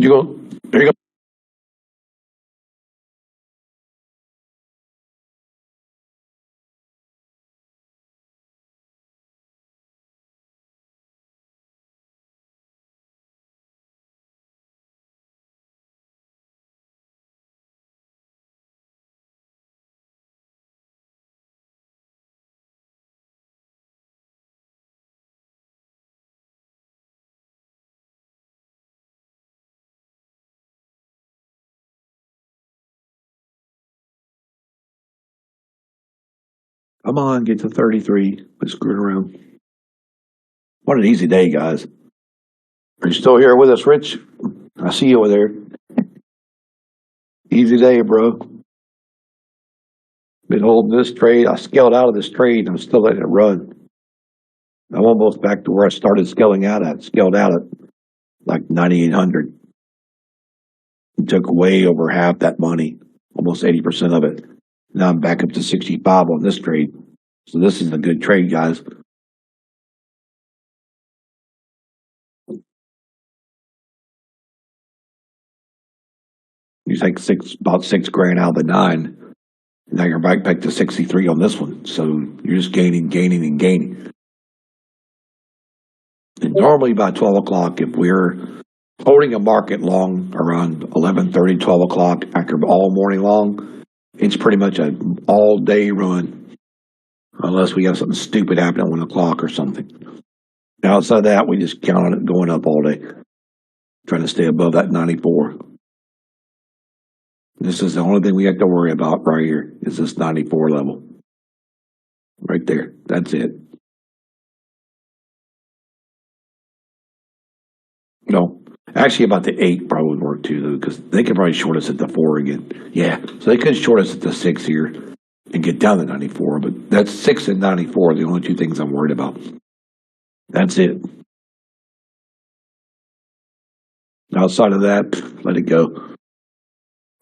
You go. There you go. Come on, get to 33. Quit screwing around. What an easy day, guys. Are you still here with us, Rich? I see you over there. Easy day, bro. Been holding this trade. I scaled out of this trade and I'm still letting it run. I'm almost back to where I started scaling out at. Scaled out at like 9,800. Took way over half that money, almost 80% of it. Now I'm back up to 65 on this trade. So this is a good trade, guys. You take about $6,000 out of the nine. Now you're back to 63 on this one. So you're just gaining. And normally by 12 o'clock, if we're holding a market long around 11:30, 12 o'clock after all morning long, it's pretty much an all day run. Unless we have something stupid happen at 1 o'clock or something. Outside of that, we just count on it going up all day. Trying to stay above that 94. This is the only thing we have to worry about right here is this 94 level. Right there. That's it. No. Actually, about the 8 probably would work too, though, because they could probably short us at the 4 again. Yeah. So they could short us at the 6 here and get down to 94, but that's 6 and 94 are the only two things I'm worried about. That's it. Outside of that, let it go.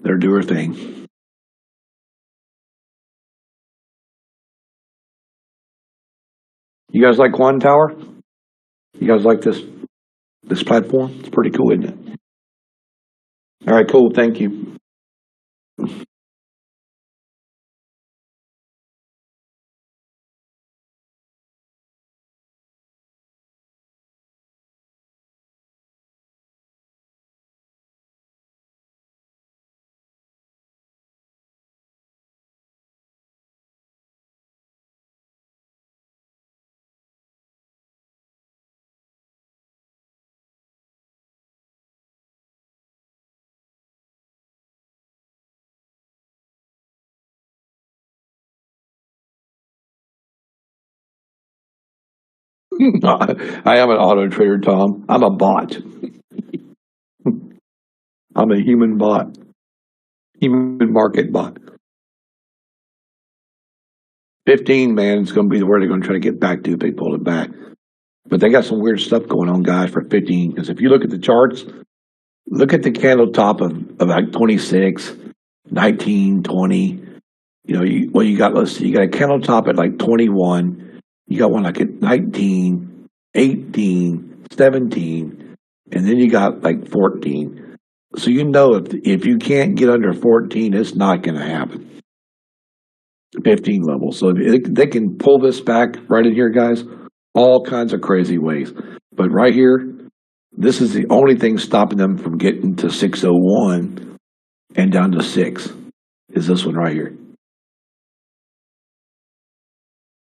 Let her do her thing. You guys like Quantum Tower? You guys like this platform? It's pretty cool, isn't it? All right, cool. Thank you. I am an auto trader, Tom. I'm a bot. I'm a human bot, human market bot. 15, man, is going to be where they're going to try to get back to if they pull it back. But they got some weird stuff going on, guys, for 15. Because if you look at the charts, look at the candle top of like 26, 19, 20. You know, you got, let's see, you got a candle top at like 21. You got one like at 19, 18, 17, and then you got like 14. So you know if you can't get under 14, it's not going to happen. 15 level. So they can pull this back right in here, guys, all kinds of crazy ways. But right here, this is the only thing stopping them from getting to 601 and down to 6 is this one right here.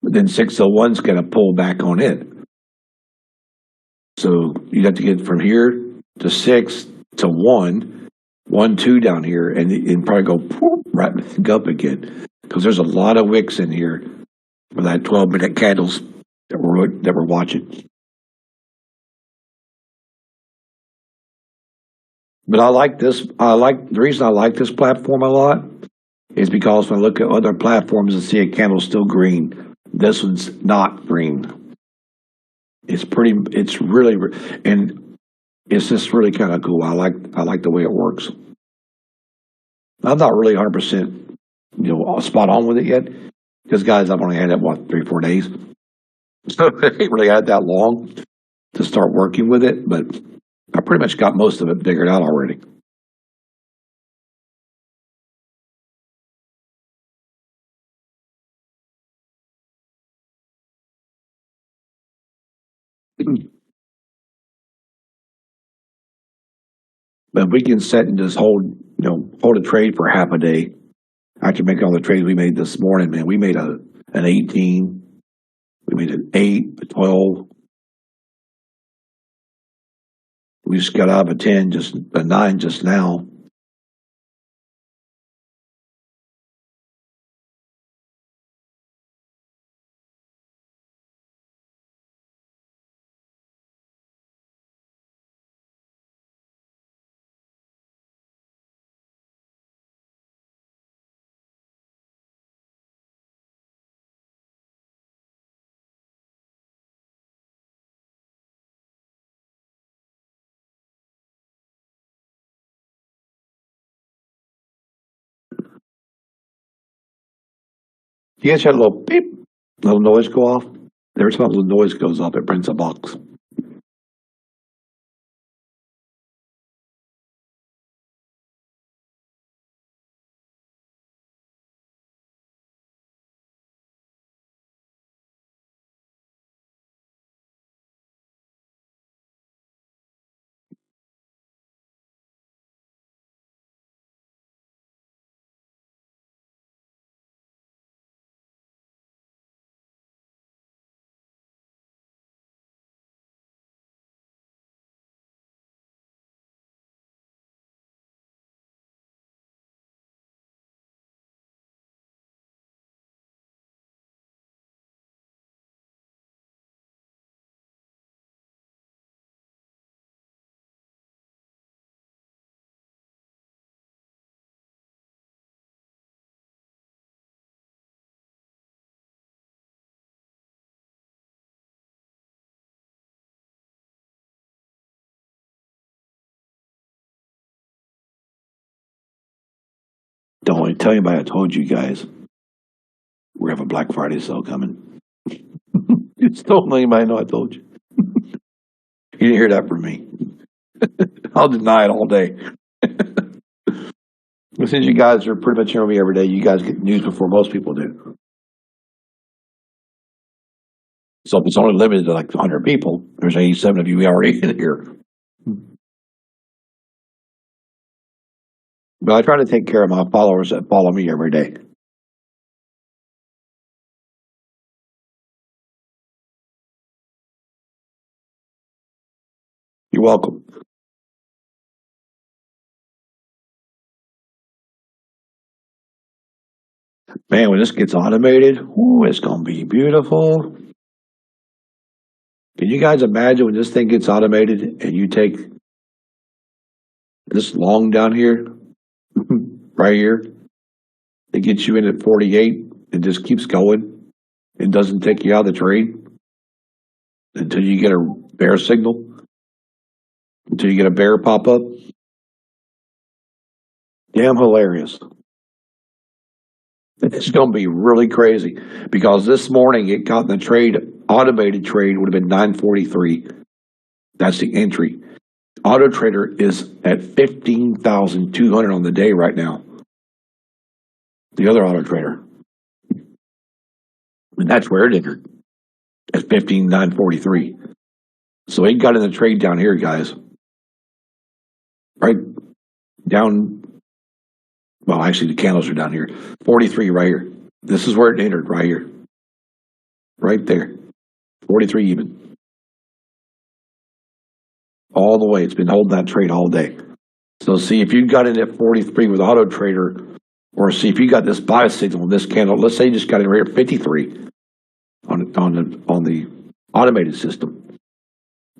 But then 601 is going to pull back on it. So you have to get from here to 6 to 1, 1, 2 down here, and probably go right back up again. Because there's a lot of wicks in here for that 12-minute candles that we're watching. But I like this. The reason I like this platform a lot is because when I look at other platforms and see a candle still green, this one's not green. It's really, and it's just really kind of cool. I like the way it works. I'm not really 100%, spot on with it yet, because guys, I've only had it 3-4 days, so it ain't really had that long to start working with it. But I pretty much got most of it figured out already. But we can set and just hold a trade for half a day. After making all the trades we made this morning, man, we made an 18, we made an 8, a 12. We just got out of a 10, just a 9 just now. You guys had a little beep, little noise go off. Every time the noise goes off, it prints a box. Don't tell anybody I told you guys we have a Black Friday sale coming. Just don't let anybody know I told you. You didn't hear that from me. I'll deny it all day. Since you guys are pretty much hearing me every day, you guys get news before most people do. So if it's only limited to like 100 people, there's 87 of you already in here. But I try to take care of my followers that follow me every day. You're welcome. Man, when this gets automated, ooh, it's going to be beautiful. Can you guys imagine when this thing gets automated and you take this long down here, right here, it gets you in at 48, it just keeps going. It doesn't take you out of the trade until you get a bear signal, until you get a bear pop up. Damn hilarious. It's going to be really crazy because this morning it got in the trade, automated trade would have been 943. That's the entry. Auto Trader is at 15,200 on the day right now. The other Auto Trader. And that's where it entered at 15,943. So it got in the trade down here, guys. Right down. Well, actually, the candles are down here. 43 right here. This is where it entered, right here. Right there. 43 even. All the way. It's been holding that trade all day. So see, if you got in at 43 with Auto Trader, or see if you got this buy signal in this candle, let's say you just got in right at 53 on the automated system,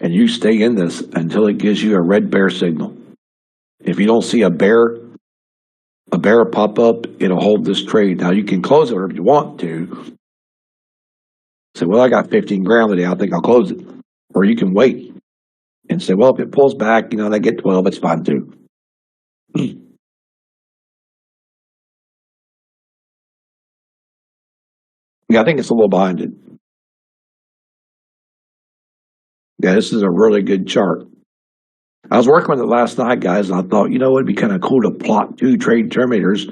and you stay in this until it gives you a red bear signal. If you don't see a bear pop up, it'll hold this trade. Now you can close it whenever you want to. Say, well, I got 15 grand today, I think I'll close it. Or you can wait and say, well, if it pulls back, and I get 12, it's fine too. Yeah, I think it's a little behind it. Yeah, this is a really good chart. I was working with it last night, guys, and I thought, it'd be kind of cool to plot two trade terminators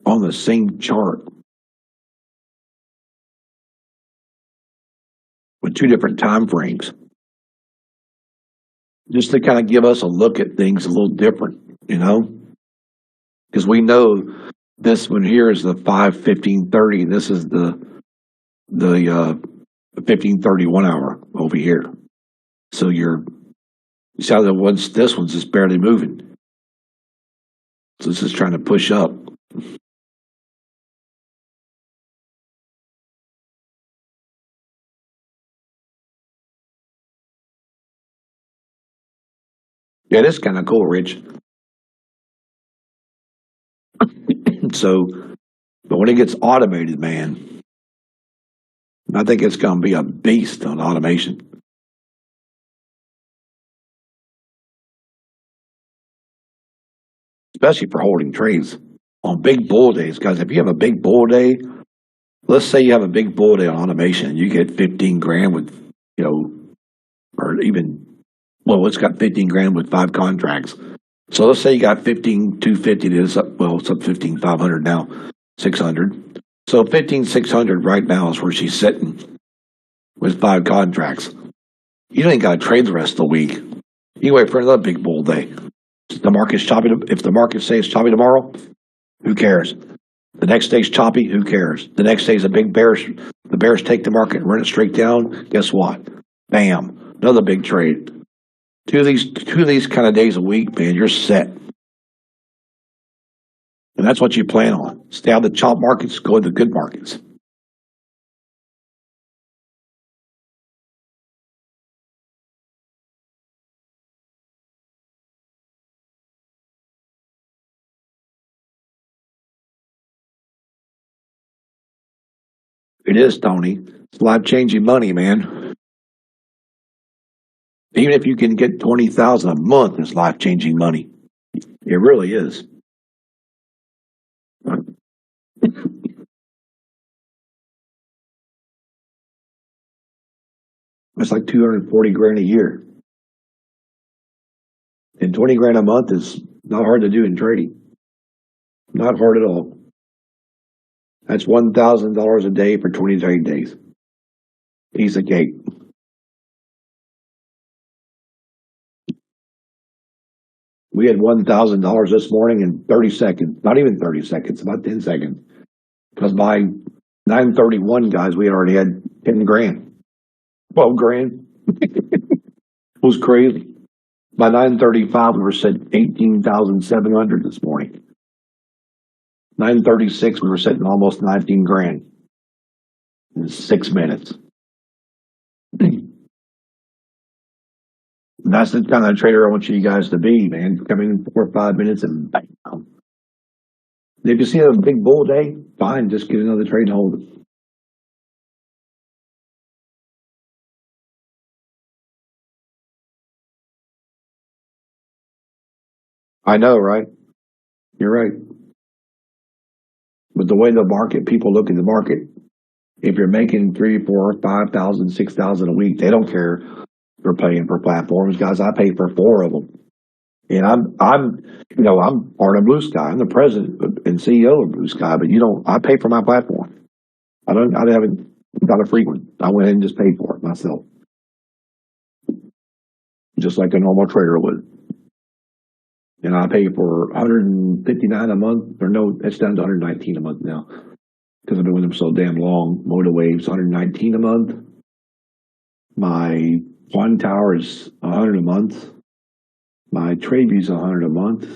on the same chart with two different time frames, just to kind of give us a look at things a little different, because we know this one here is the 5:15:30. This is the 15:31 hour over here. So you see how this one's just barely moving. So this is trying to push up. Yeah, it is kind of cool, Rich. So, but when it gets automated, man, I think it's going to be a beast on automation. Especially for holding trades on big bull days, guys. If you have a big bull day, let's say you have a big bull day on automation, you get 15 grand with, or even, well, it's got 15 grand with 5 contracts. So let's say you got 15,250. It's up, well, it's up 15,500 now, 600. So 15,600 right now is where she's sitting with 5 contracts. You ain't got to trade the rest of the week. You can wait for another big bull day. If the market's choppy, if the market says choppy tomorrow, who cares? The next day's choppy, who cares? The next day's a big bearish. The bears take the market and run it straight down. Guess what? Bam, another big trade. Two of these kind of days a week, man, you're set. And that's what you plan on. Stay out of the chop markets, go to the good markets. It is, Tony. It's life-changing money, man. Even if you can get 20,000 a month, it's life-changing money. It really is. It's like 240 grand a year. And 20 grand a month is not hard to do in trading. Not hard at all. That's $1,000 a day for 20 trading days. Piece of cake. We had $1,000 this morning in 30 seconds. Not even 30 seconds, about 10 seconds. Because by 9:31, guys, we already had 10 grand. 12 grand. It was crazy. By 9:35, we were sitting 18,700 this morning. 9:36, we were sitting almost 19 grand in 6 minutes. And that's the kind of trader I want you guys to be, man. Come in 4 or 5 minutes and bam. If you see a big bull day, fine, just get another trade and hold it. I know, right? You're right. But the way the market, people look at the market, if you're making 3, 4, 5,000, 6,000 a week, they don't care. They're paying for platforms, guys. I pay for 4 of them, and I'm part of Blue Sky. I'm the president and CEO of Blue Sky, but I pay for my platform. I haven't got a free one. I went ahead and just paid for it myself, just like a normal trader would. And I pay for 159 a month, or no, it's down to 119 a month now because I've been with them so damn long. Motor Waves, 119 a month. My One Tower is 100 a month. My TradeView's 100 a month.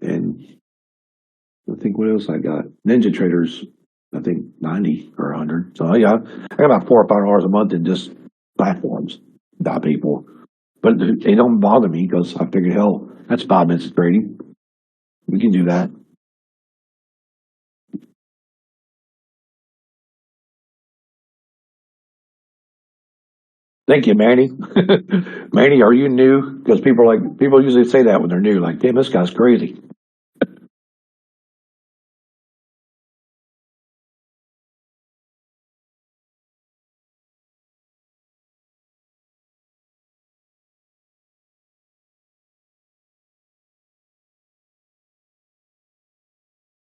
And I think what else I got? Ninja Traders, I think 90 or 100. So yeah, I got about $4 or $5 a month in just platforms that I pay for. But they don't bother me because I figured, hell, that's 5 minutes of trading. We can do that. Thank you, Manny. Manny, are you new? Because people usually say that when they're new, like, damn, this guy's crazy.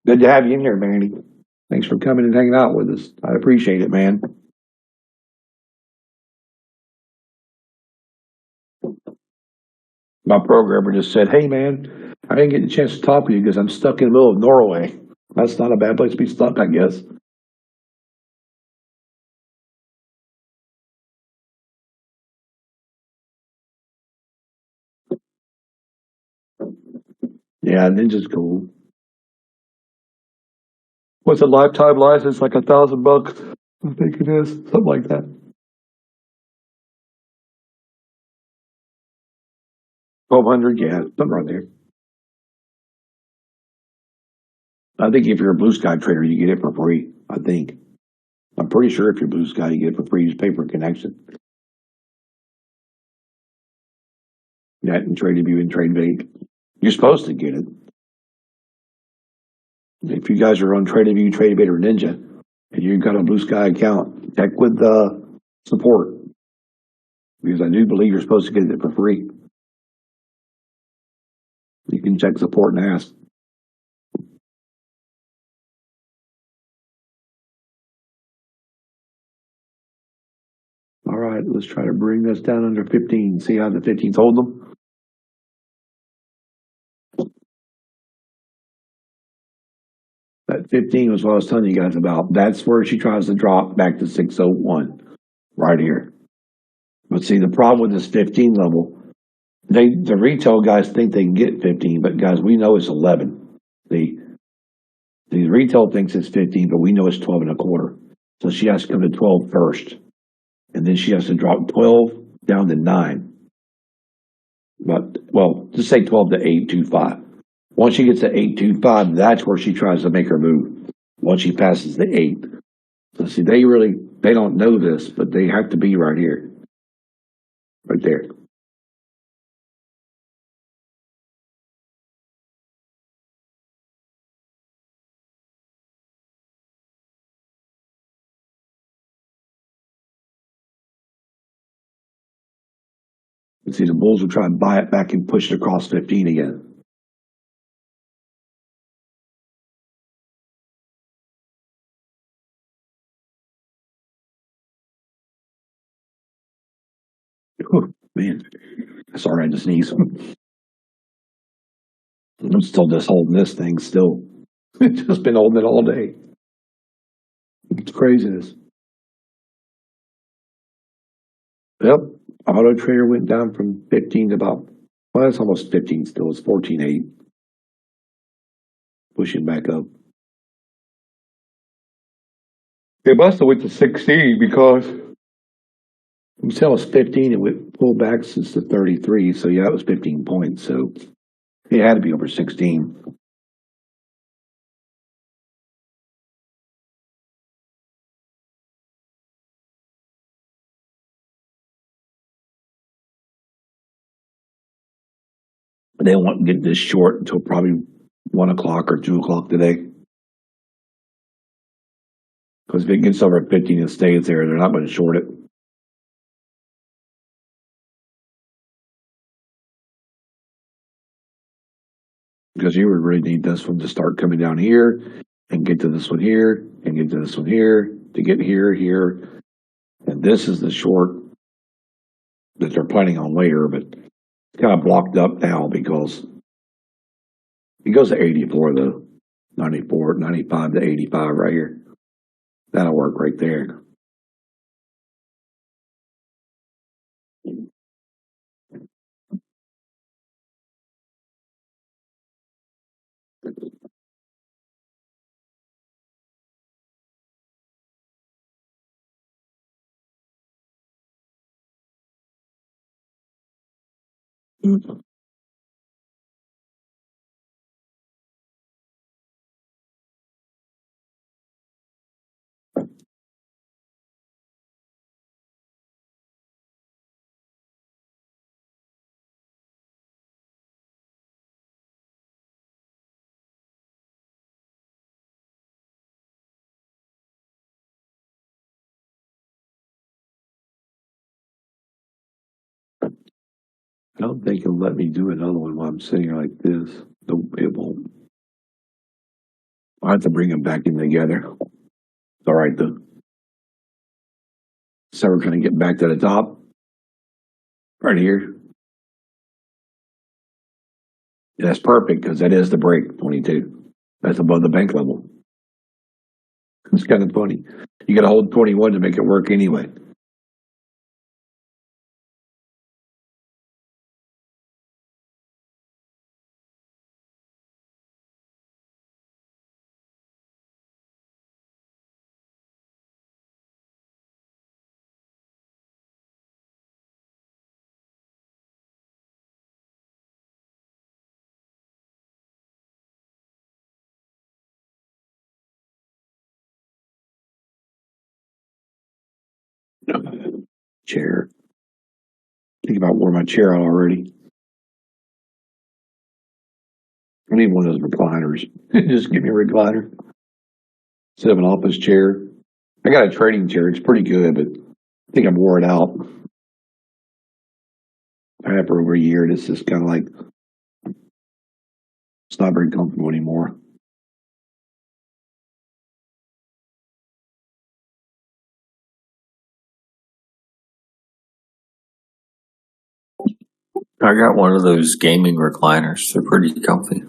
Good to have you in here, Manny. Thanks for coming and hanging out with us. I appreciate it, man. My programmer just said, "Hey, man, I didn't get a chance to talk with you because I'm stuck in the middle of Norway. That's not a bad place to be stuck, I guess." Yeah, Ninja's cool. What's a lifetime license? Like $1,000? I think it is something like that. 1,200, yeah, something right there. I think if you're a Blue Sky trader, you get it for free. I think. I'm pretty sure if you're Blue Sky, you get it for free. You just pay for a connection. Net and TradeView and TradeVate. You're supposed to get it. If you guys are on TradeView, TradeVate, or Ninja, and you've got a Blue Sky account, check with support because I do believe you're supposed to get it for free. You can check support and ask. All right, let's try to bring this down under 15. See how the 15s hold them? That 15 was what I was telling you guys about. That's where she tries to drop back to 601 right here. But see, the problem with this 15 level, the retail guys think they can get 15, but guys, we know it's 11. The retail thinks it's 15, but we know it's 12 and a quarter. So she has to come to 12 first. And then she has to drop 12 down to 9. But, well, just say 12 to 825. Once she gets to 825, that's where she tries to make her move. Once she passes the 8. So see, they don't know this, but they have to be right here. Right there. And see, the Bulls will try and buy it back and push it across 15 again. Whew, man, sorry, I just sneezed. I'm still just holding this thing still. It's just been holding it all day. It's craziness. Yep. Auto Trader went down from 15 to about, well, it's almost 15 still. It's 14.8. Pushing back up. It must have went to 16 because you tell us 15, it went pulled back since the 33. So yeah, it was 15 points. So it had to be over 16. They won't get this short until probably 1 o'clock or 2 o'clock today. Because if it gets over 15 and stays there, they're not going to short it. Because you would really need this one to start coming down here and get to this one here and get to this one here to get here, here. And this is the short that they're planning on later, but it's kind of blocked up now because it goes to 84, the 94, 95 to 85 right here. That'll work right there. I don't think it'll let me do another one while I'm sitting here like this. No, it won't. I have to bring them back in together. It's all right though. So we're trying to get back to the top right here. And that's perfect because that is the break 22. That's above the bank level. It's kind of funny. You got to hold 21 to make it work anyway. Chair. Think about wore my chair out already. I need one of those recliners. Just give me a recliner instead of an office chair. I got a trading chair. It's pretty good, but I think I wore it out. I have for over a year. It's just kind of like it's not very comfortable anymore. I got one of those gaming recliners. They're pretty comfy.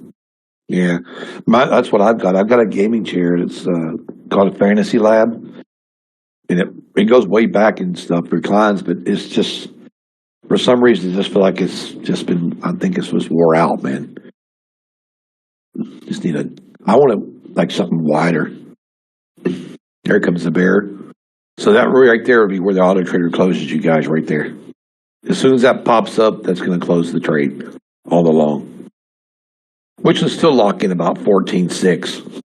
Yeah, that's what I've got. I've got a gaming chair. It's called a Fantasy Lab, and it goes way back and stuff, reclines, but it's just for some reason I just feel like it's just been. I think it was wore out, man. Just need a. I want to like something wider. There comes the bear. So that right there would be where the auto trader closes you guys right there. As soon as that pops up, that's going to close the trade all along, which is still locking about 14.6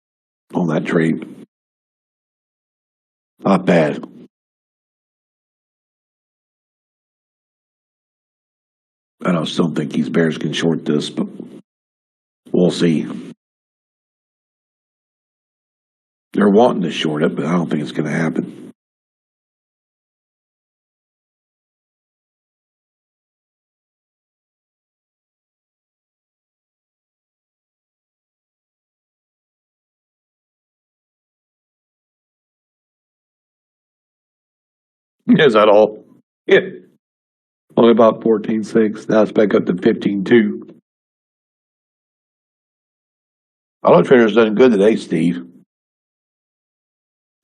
on that trade. Not bad. I don't still think these bears can short this, but we'll see. They're wanting to short it, but I don't think it's going to happen. Is that all? Yeah. Only about 14.6. Now it's back up to 15.2. Auto Trader's done good today, Steve.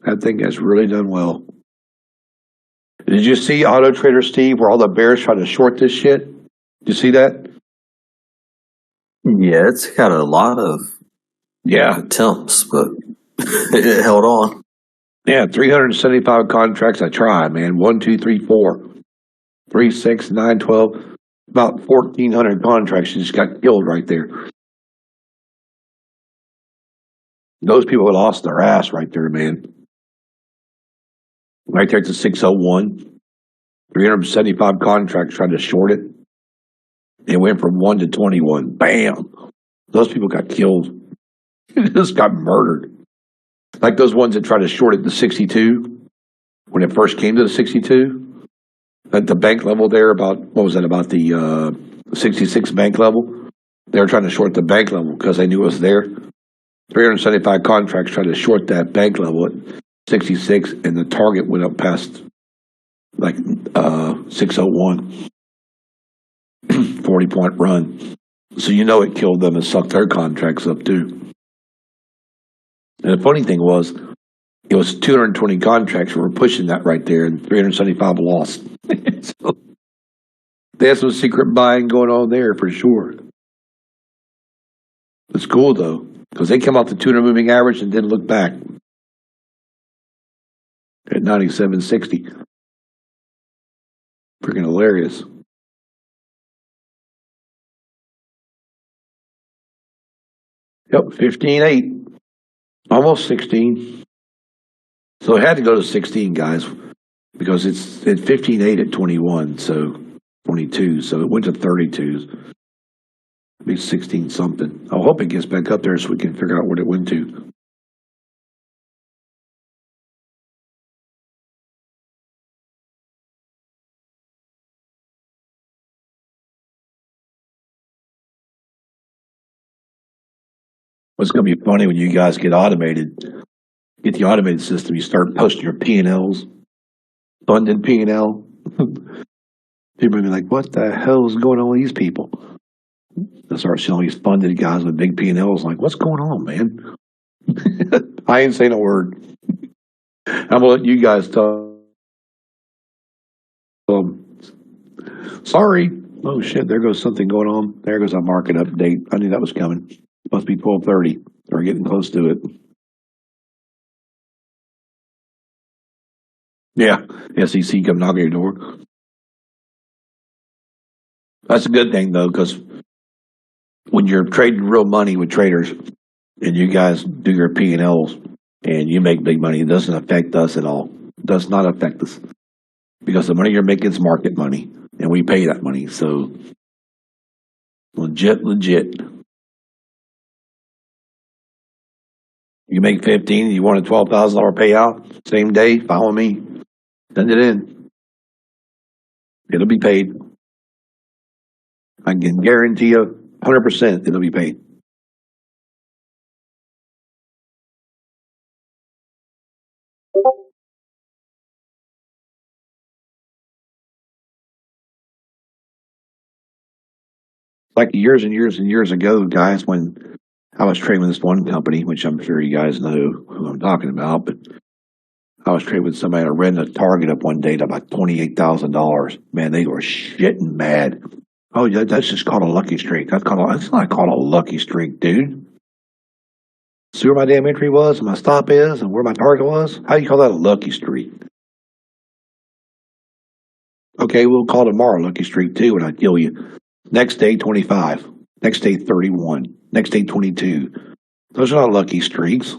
I think that's really done well. Did you see Auto Trader, Steve, where all the bears try to short this shit? Did you see that? Yeah, it's got a lot of attempts, but it held on. Yeah, 375 contracts I tried, man. 1, 2, 3, 4, 3, 6, 9, 12. About 1,400 contracts just got killed right there. Those people lost their ass right there, man. Right there at the 601. 375 contracts tried to short it. It went from 1 to 21. Bam. Those people got killed. Just got murdered. Like those ones that tried to short it to 62 when it first came to the 62. At the bank level there, about, what was that, about the 66 bank level? They were trying to short the bank level because they knew it was there. 375 contracts tried to short that bank level at 66, and the target went up past like 601. 40-point run. So you know it killed them and sucked their contracts up too. And the funny thing was, it was 220 contracts were pushing that right there, and 375 lost. So they had some secret buying going on there for sure. It's cool though, because they came off the 200 moving average and didn't look back at 97.60. Freaking hilarious. Yep, 15.8, almost 16. So it had to go to 16, guys, because it's at 15.8 at 21, so 22. So it went to 32. Be 16 something. I hope it gets back up there so we can figure out what it went to. What's going to be funny when you guys get the automated system, you start posting your P&Ls, funded P&L. People will be like, what the hell is going on with these people? They'll start seeing all these funded guys with big P&Ls. Like, what's going on, man? I ain't saying a word. I'm going to let you guys talk. Sorry. Oh, shit, there goes something going on. There goes our market update. I knew that was coming. Must be 12:30. We're getting close to it. Yeah, SEC come knocking your door. That's a good thing, though, because when you're trading real money with traders and you guys do your P&Ls and you make big money, it doesn't affect us at all. It does not affect us because the money you're making is market money and we pay that money. So legit. You make 15, you want a $12,000 payout, same day, follow me, send it in. It'll be paid. I can guarantee you 100% it'll be paid. Like years and years and years ago, guys, when I was trading with this one company, which I'm sure you guys know who I'm talking about, but I was trading with somebody that ran a target up one day to about $28,000. Man, they were shitting mad. Oh, yeah, that's just called a lucky streak. That's not called a lucky streak, dude. See where my damn entry was, and my stop is, and where my target was? How do you call that a lucky streak? Okay, we'll call tomorrow a lucky streak too, and I kill you. Next day, 25. Next day, 31. Next day, 22. Those are not lucky streaks.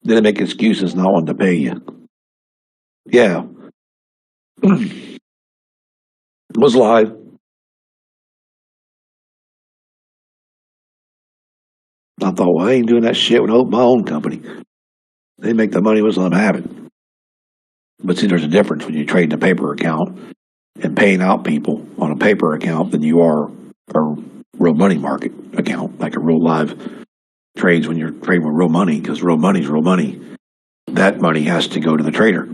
Then they make excuses not wanting to pay you. Yeah. Was live. I thought, well, I ain't doing that shit with my own company. They make the money was let them have it. But see, there's a difference when you trade in a paper account and paying out people on a paper account than you are a real money market account, like a real live trades when you're trading with real money, because real money's real money. That money has to go to the trader.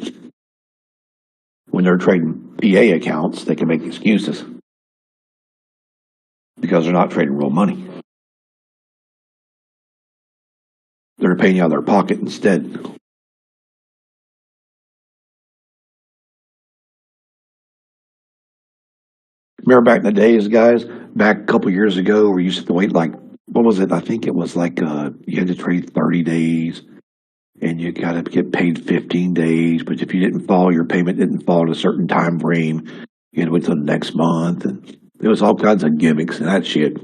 When they're trading PA accounts, they can make excuses because they're not trading real money. They're paying you out of their pocket instead. Remember back in the days, guys, back a couple years ago, we used to wait like, what was it? I think it was like you had to trade 30 days and you got to get paid 15 days. But if you didn't follow, your payment didn't fall in a certain time frame, you had to wait till the next month. And there was all kinds of gimmicks and that shit.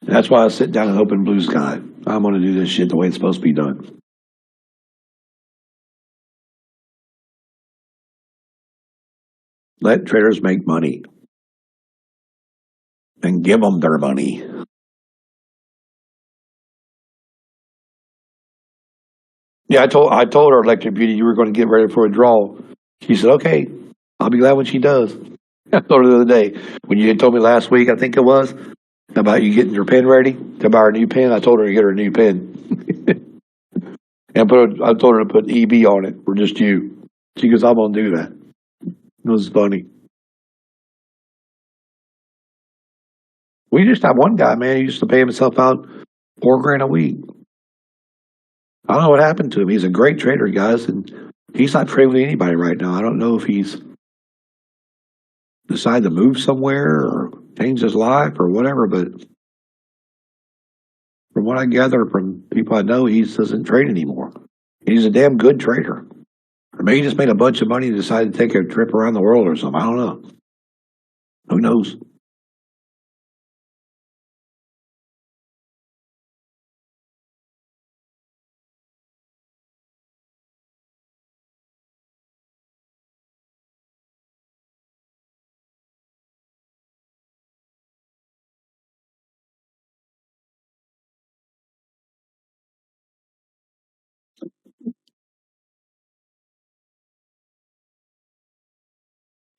That's why I sit down and open blue sky. I'm going to do this shit the way it's supposed to be done. Let traders make money and give them their money. Yeah, I told her Electric Beauty you were going to get ready for a draw. She said, "Okay, I'll be glad when she does." I told her the other day when you had told me last week, I think it was, about you getting your pen ready to buy her a new pen. I told her to get her a new pen, and I told her to put EB on it for just you. She goes, "I'm gonna do that." It was funny. We just have one guy, man. He used to pay himself out $4,000 a week. I don't know what happened to him. He's a great trader, guys, and he's not trading with anybody right now. I don't know if he's decided to move somewhere or change his life or whatever, but from what I gather from people I know, he doesn't trade anymore. He's a damn good trader. Or maybe he just made a bunch of money and decided to take a trip around the world or something. I don't know. Who knows?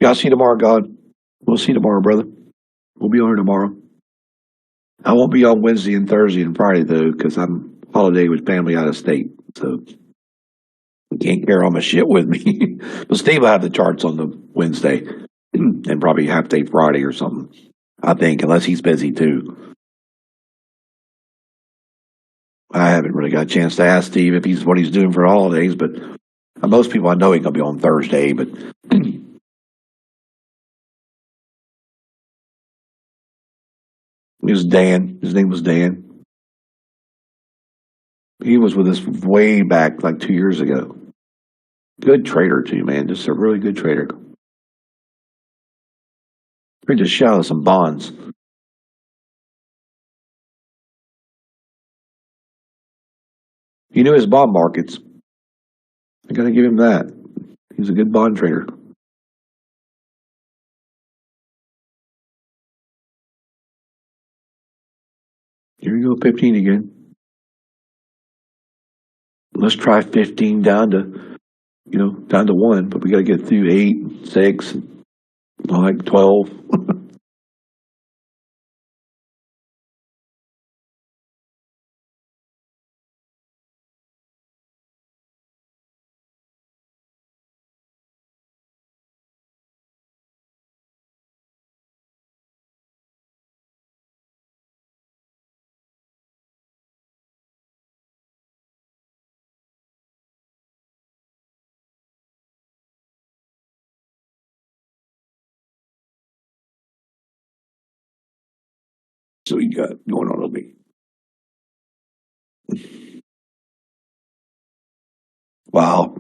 Yeah, I'll see you tomorrow, God. We'll see you tomorrow, brother. We'll be on here tomorrow. I won't be on Wednesday and Thursday and Friday though, because I'm holiday with family out of state. So I can't carry all my shit with me. But Steve will have the charts on the Wednesday and probably half day Friday or something. I think, unless he's busy too. I haven't really got a chance to ask Steve if he's what he's doing for holidays, but most people I know he's gonna be on Thursday, but it was Dan. His name was Dan. He was with us way back, like 2 years ago. Good trader too, man. Just a really good trader. We just shot us some bonds. He knew his bond markets. I got to give him that. He's a good bond trader. Here you go, 15 again. Let's try 15 down to, down to 1, but we got to get through 8, 6, like 12. So we got going on a week. Wow.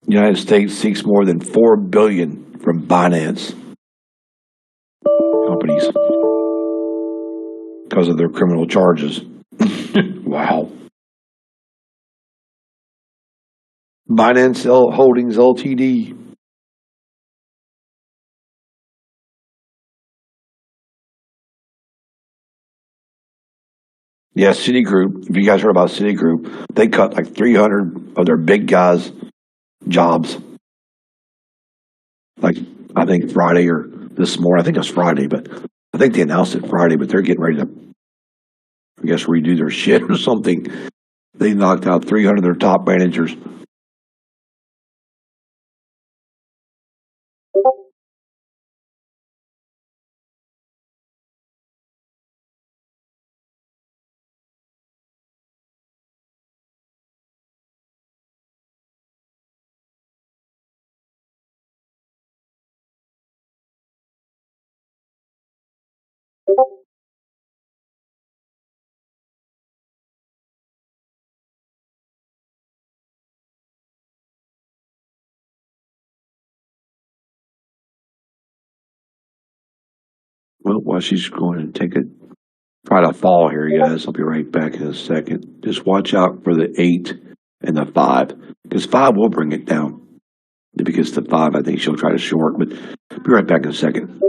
The United States seeks more than $4 billion from Binance companies because of their criminal charges. Wow. Binance Holdings Ltd. Yeah, Citigroup. If you guys heard about Citigroup, they cut like 300 of their big guys' jobs. Like, I think Friday or this morning. I think it was Friday, but I think they announced it Friday, but they're getting ready to, I guess, redo their shit or something. They knocked out 300 of their top managers. Well, while she's going to try to fall here, guys, I'll be right back in a second. Just watch out for the 8 and the 5, because 5 will bring it down. Because the 5, I think she'll try to short, but I'll be right back in a second.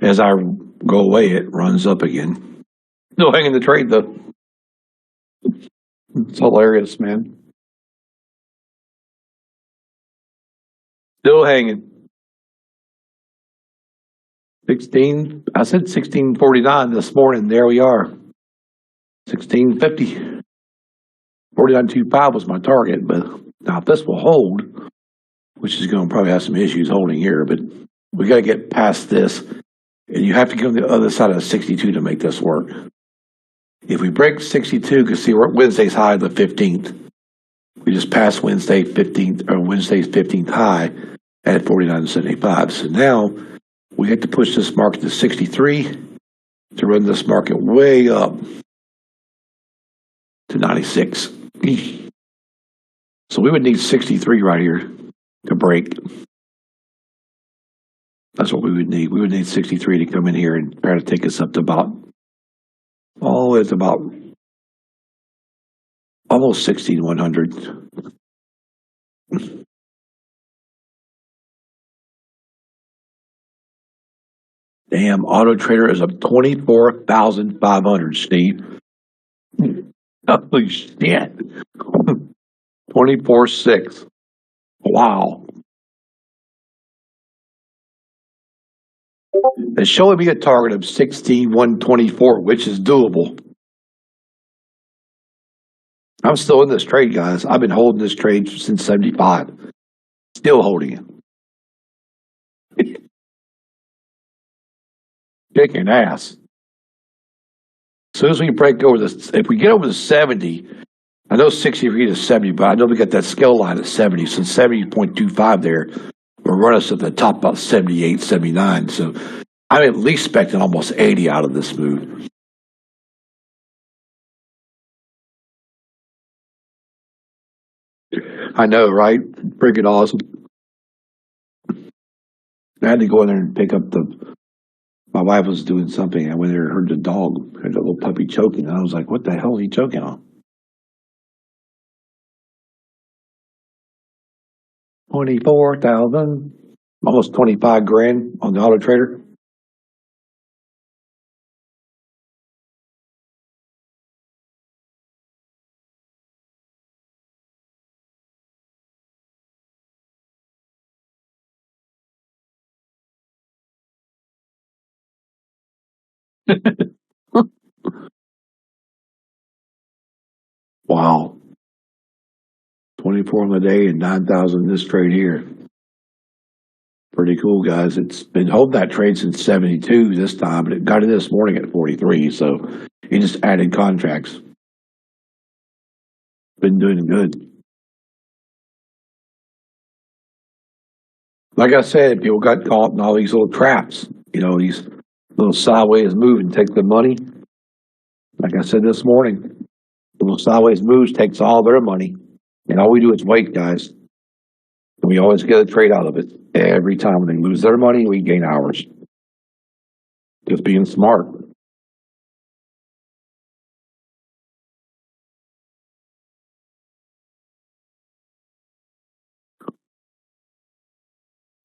As I go away, it runs up again. Still hanging the trade though. It's hilarious, man. Still hanging. 16. I said 1649 this morning. There we are. 1650. 49.25 was my target, but now if this will hold, which is going to probably have some issues holding here, but we got to get past this, and you have to go on the other side of 62 to make this work. If we break 62, you can see we're at Wednesday's high, the 15th. We just passed Wednesday's 15th high at 49.75. So now we have to push this market to 63 to run this market way up to 96. So we would need 63 right here to break. That's what we would need. We would need 63 to come in here and try to take us up to about almost 16,100. Damn, Auto Trader is up 24,500, Steve. Holy shit. 24.6. Wow. It's showing me a target of 16,124, which is doable. I'm still in this trade, guys. I've been holding this trade since 75. Still holding it. Kicking ass. As soon as we break over this, if we get over the 70, I know 63 to 70, but I know we got that scale line at 70. So 70.25 there will run us at the top about 78, 79. So I'm at least expecting almost 80 out of this move. I know, right? Freaking awesome. I had to go in there and pick up my wife was doing something. I went there and heard the dog, heard the little puppy choking. And I was like, what the hell is he choking on? 24,000, almost 25 grand on the Auto Trader. Wow. 24 on the day and 9,000 this trade here. Pretty cool, guys. It's been holding that trade since 72 this time, but it got in this morning at 43. So he just added contracts. Been doing good. Like I said, people got caught in all these little traps. You know, these little sideways moves and take the money. Like I said this morning, little sideways moves takes all their money. And all we do is wait, guys. And we always get a trade out of it. Every time when they lose their money, we gain ours. Just being smart.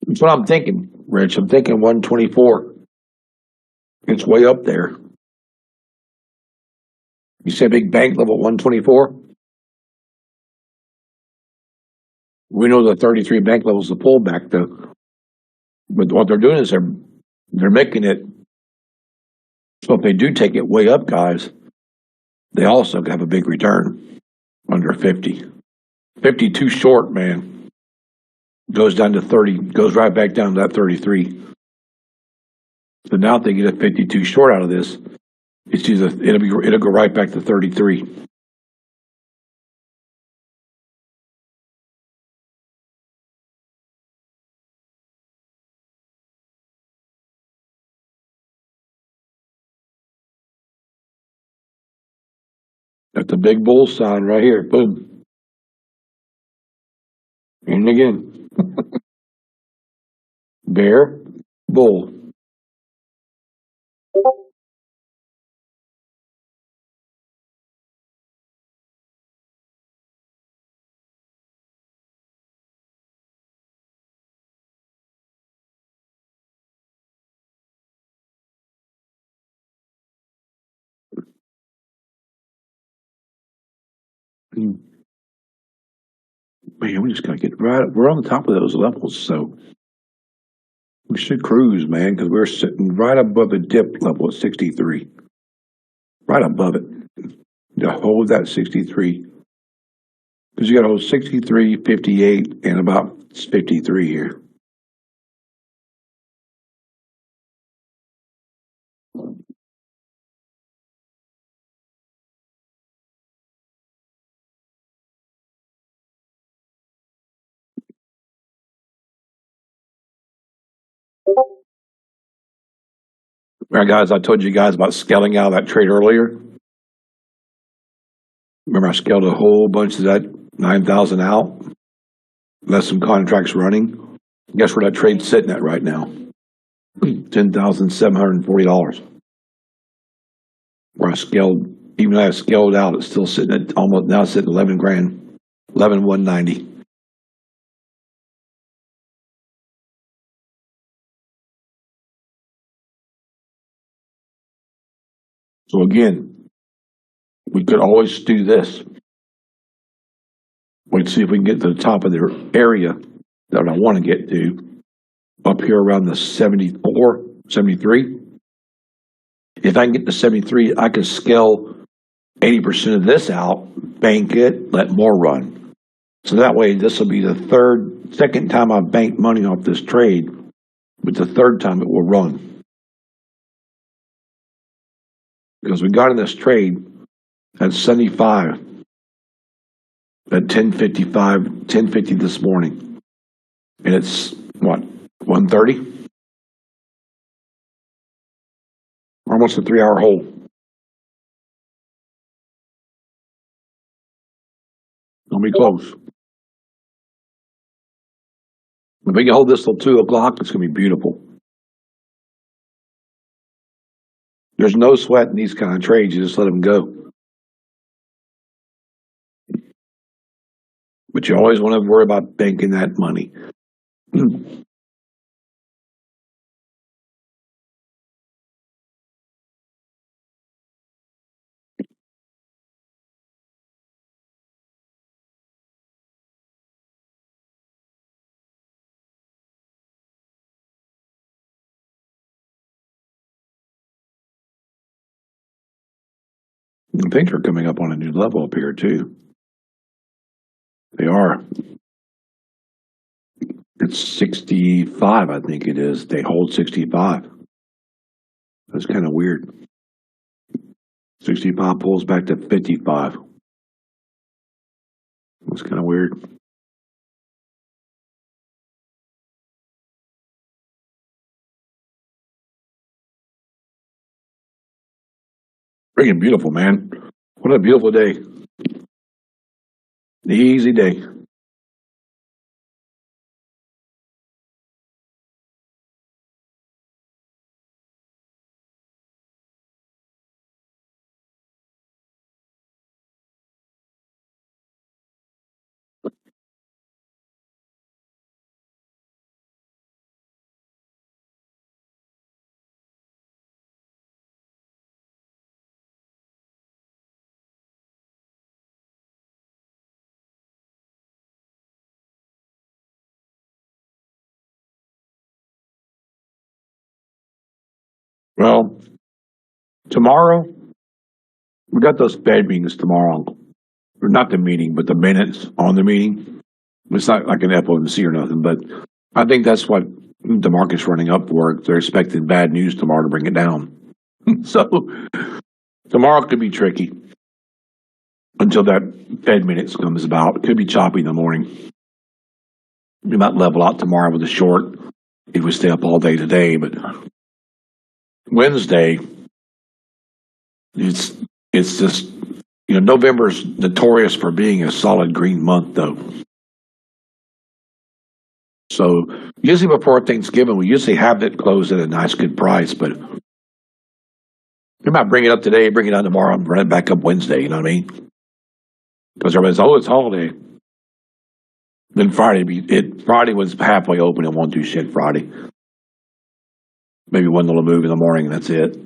That's what I'm thinking, Rich. I'm thinking 124. It's way up there. You say big bank level 124? We know the 33 bank level is the pullback, though. But what they're doing is they're making it so if they do take it way up, guys, they also have a big return under 50. 52 short, man. Goes down to 30, goes right back down to that 33. So now if they get a 52 short out of this, it'll go right back to 33. That's the big bull sign right here. Boom. And again. Bear, bull. Man, we just gotta get right. We're on the top of those levels, so we should cruise, man, because we're sitting right above the dip level at 63, right above it. To hold that 63, because you got to hold 63, 58, and about 53 here. All right, guys, I told you guys about scaling out of that trade earlier. Remember, I scaled a whole bunch of that 9,000 out, left some contracts running. Guess where that trade's sitting at right now? $10,740. Where I scaled, even though I scaled out, it's still sitting at almost, now it's sitting 11 grand, 11,190. So again, we could always do this. We'd see if we can get to the top of the area that I want to get to, up here around the 74, 73. If I can get to 73, I can scale 80% of this out, bank it, let more run. So that way, this will be the second time I've banked money off this trade, but the third time it will run. Because we got in this trade at 75, at 10:55, 10:50 this morning. And it's, what, 1:30? Almost a 3-hour hold. Don't be close. If we can hold this till 2 o'clock, it's going to be beautiful. There's no sweat in these kind of trades. You just let them go. But you always want to worry about banking that money. I think they're coming up on a new level up here, too. They are. It's 65, I think it is. They hold 65. That's kind of weird. 65 pulls back to 55. That's kind of weird. Freaking beautiful, man. What a beautiful day. The easy day. Well, tomorrow, we got those Fed meetings tomorrow. Or not the meeting, but the minutes on the meeting. It's not like an FOMC or nothing, but I think that's what the market's running up for. They're expecting bad news tomorrow to bring it down. So tomorrow could be tricky until that Fed minutes comes about. It could be choppy in the morning. We might level out tomorrow with a short if we stay up all day today, but Wednesday, it's just, November's notorious for being a solid green month, though. So usually before Thanksgiving, we usually have it closed at a nice, good price, but we might bring it up today, bring it down tomorrow, and run it back up Wednesday, you know what I mean? Because everybody's, it's holiday. Then Friday was halfway open and won't do shit Friday. Maybe one little move in the morning, and that's it.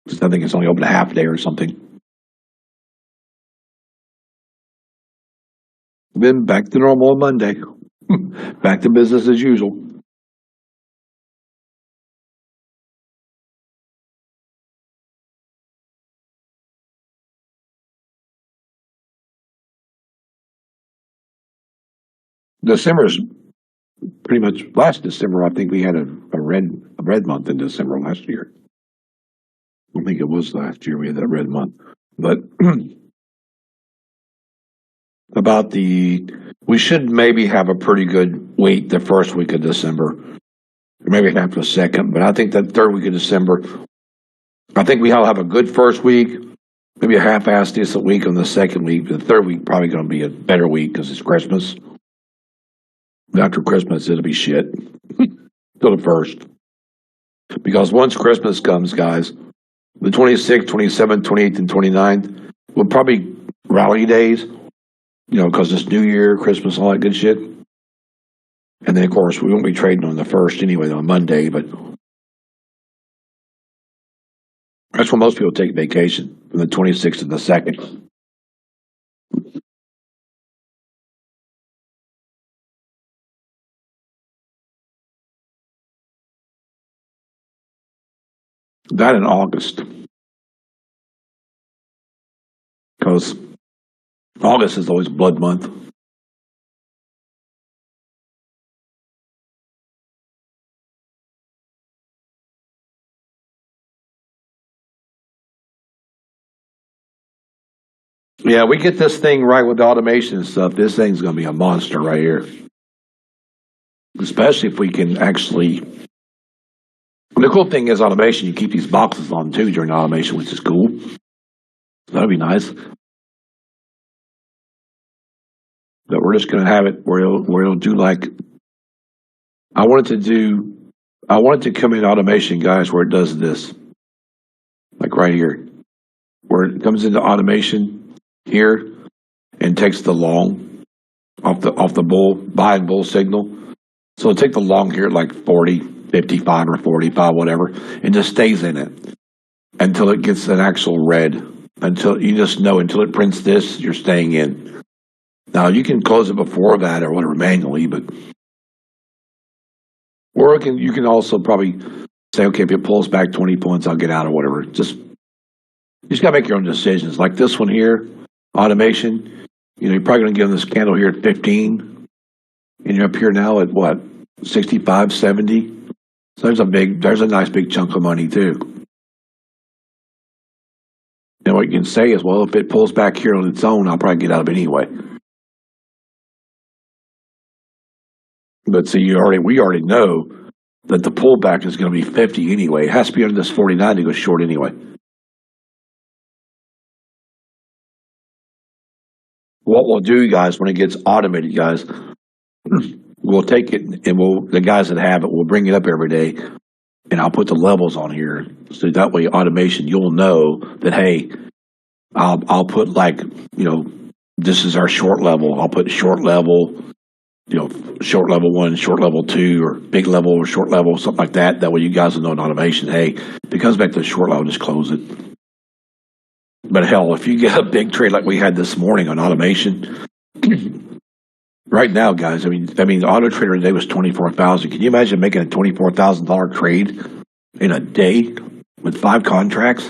Just I think it's only open a half day or something. Then back to normal on Monday. Back to business as usual. December's pretty much last December. I think we had a red month in December last year. I think it was last year we had that red month. But about we should maybe have a pretty good week the first week of December, or maybe half the second. But I think that third week of December, I think we all have a good first week, maybe a half-assed decent week on the second week. The third week probably going to be a better week because it's Christmas. After Christmas, it'll be shit. Till the first. Because once Christmas comes, guys, the 26th, 27th, 28th, and 29th will probably rally days, because it's New Year, Christmas, all that good shit. And then, of course, we won't be trading on the 1st anyway, on Monday, but that's when most people take vacation, from the 26th to the 2nd. That in August. Because August is always blood month. Yeah, we get this thing right with automation and stuff. This thing's going to be a monster right here. Especially if we can actually. The cool thing is automation, you keep these boxes on too during automation, which is cool. That'll be nice. But we're just going to have it where it'll do like. I want it to come in automation, guys, where it does this. Like right here. Where it comes into automation here and takes the long off the buy and bull signal. So it'll take the long here at like 40, 55 or 45, whatever, and just stays in it until it gets an actual red. Until you just know until it prints this, you're staying in. Now you can close it before that or whatever manually, but you can also probably say, okay, if it pulls back 20 points, I'll get out or whatever. You just got to make your own decisions. Like this one here, automation, you're probably going to give this candle here at 15, and you're up here now at what, 65, 70? So there's a nice big chunk of money too. And what you can say is, well, if it pulls back here on its own, I'll probably get out of it anyway. But see, we already know that the pullback is going to be 50 anyway. It has to be under this 49 to go short anyway. What we'll do, guys, when it gets automated, guys, we'll take it and the guys that have it, we'll bring it up every day, and I'll put the levels on here. So that way, automation, you'll know that, hey, I'll put like, this is our short level. I'll put short level, short level 1, short level 2, or big level or short level, something like that. That way you guys will know in automation, hey, if it comes back to the short level, just close it. But hell, if you get a big trade like we had this morning on automation, right now, guys, I mean, Auto Trader today was 24,000. Can you imagine making a $24,000 trade in a day with 5 contracts?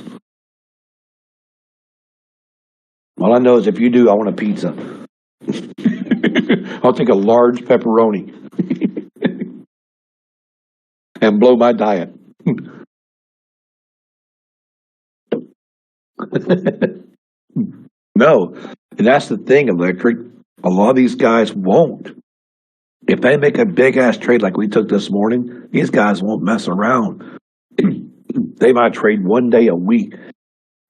All I know is if you do, I want a pizza. I'll take a large pepperoni and blow my diet. No, and that's the thing, Electric. A lot of these guys won't. If they make a big ass trade like we took this morning, these guys won't mess around. They might trade 1 day a week,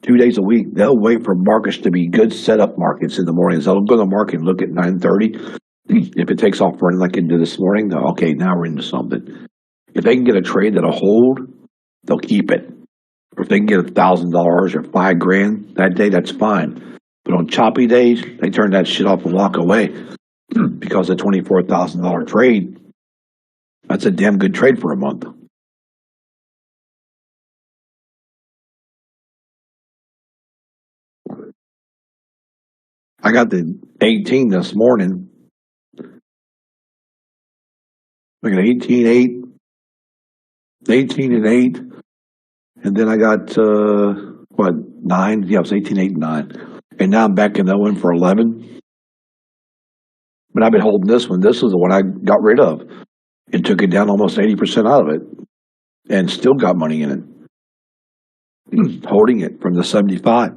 2 days a week. They'll wait for markets to be good setup markets in the mornings. They'll go to the market and look at 9:30. If it takes off running like it did this morning, okay, now we're into something. If they can get a trade that'll hold, they'll keep it. Or if they can get $1,000 or $5,000 that day, that's fine. But on choppy days, they turn that shit off and walk away because a $24,000 trade, that's a damn good trade for a month. I got the 18 this morning. I got 18.8, 18 and 8, and then I got 9? Yeah, it was 18, 8, and 9, and now I'm back in that one for 11. But I've been holding this one. This is the one I got rid of. It took it down almost 80% out of it, and still got money in it. Holding it from the 75.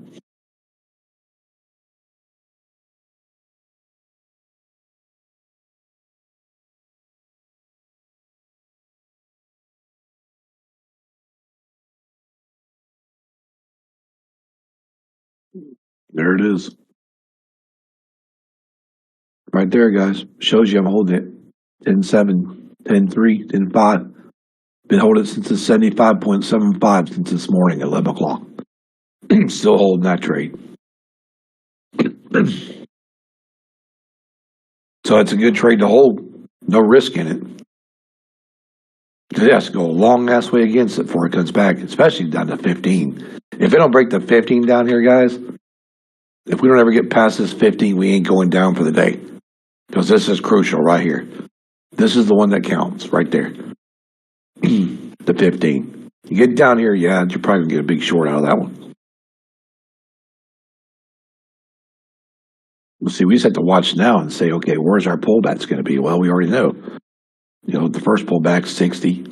There it is. Right there, guys. Shows you I'm holding it. 10.7, 10.3, 10.5. Been holding it since the 75.75 since this morning at 11 o'clock. Still holding that trade. So it's a good trade to hold. No risk in it. Because it has to go a long ass way against it before it comes back, especially down to 15. If it don't break the 15 down here, guys, if we don't ever get past this 15, we ain't going down for the day. Because this is crucial right here. This is the one that counts right there. The 15. You get down here, yeah, you're probably going to get a big short out of that one. Well, see, we just have to watch now and say, okay, where's our pullback's going to be? Well, we already know. You know, the first pullback's 60.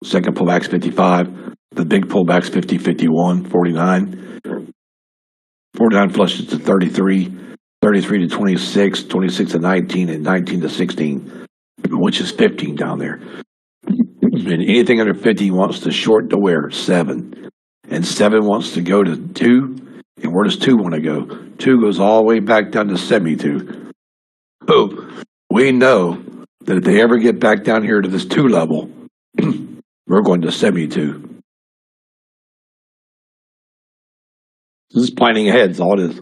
Second pullback's 55. The big pullback's 50, 51, 49. 49 flushes to 33. 33 to 26. 26 to 19. And 19 to 16. Which is 15 down there. And anything under 50 wants to short to where? 7. And 7 wants to go to 2. And where does 2 want to go? 2 goes all the way back down to 72. So we know that if they ever get back down here to this 2 level, we're going to 72. This is planning ahead, is all it is.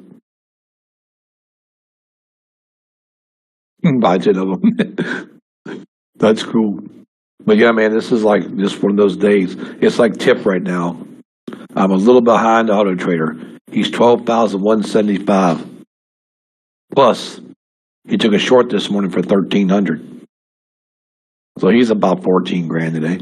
Buy 10 of them. That's cool. But yeah, man, this is like just one of those days. It's like tip right now. I'm a little behind Auto Trader. He's 12,175. Plus, he took a short this morning for 1,300. So he's about 14 grand today.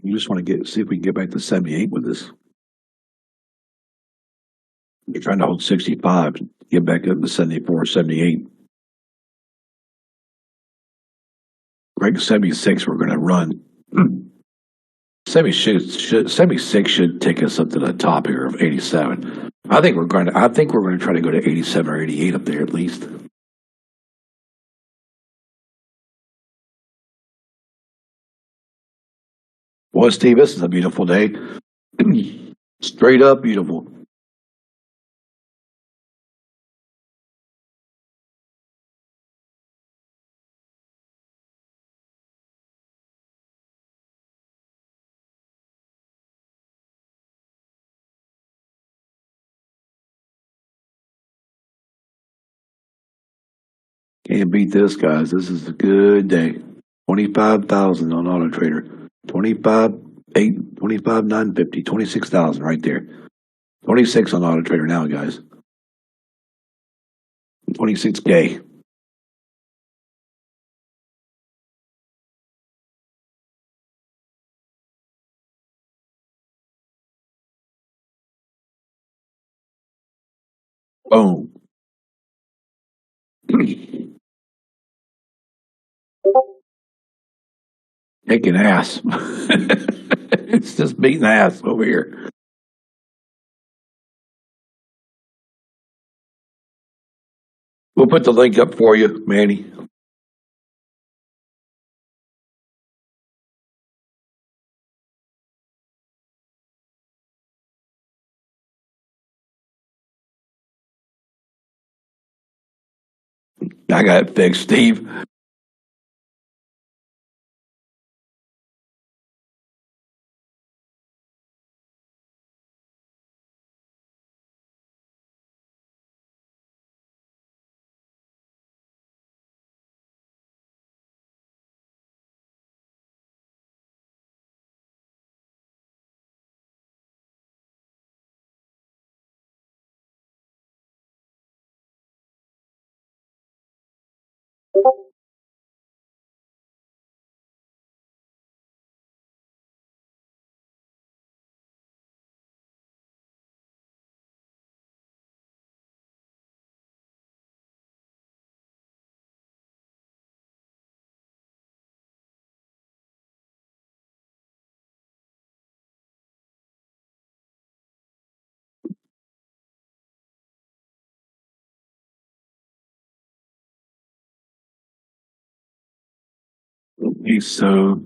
You just want to see if we can get back to 78 with this. You're trying to hold 65, get back up to 74, 78. Right, 76 we're going to run. 76 should take us up to the top here of 87. I think we're going to try to go to 87 or 88 up there at least. Boy, Steve, this is a beautiful day. Straight up beautiful. Can't beat this, guys. This is a good day. 25,000 on Auto Trader. 25,8, 25,950, 26,000 right there. 26 on Auto Trader now, guys. 26K. Boom. Kicking ass. It's just beating ass over here. We'll put the link up for you, Manny. I got it fixed, Steve. So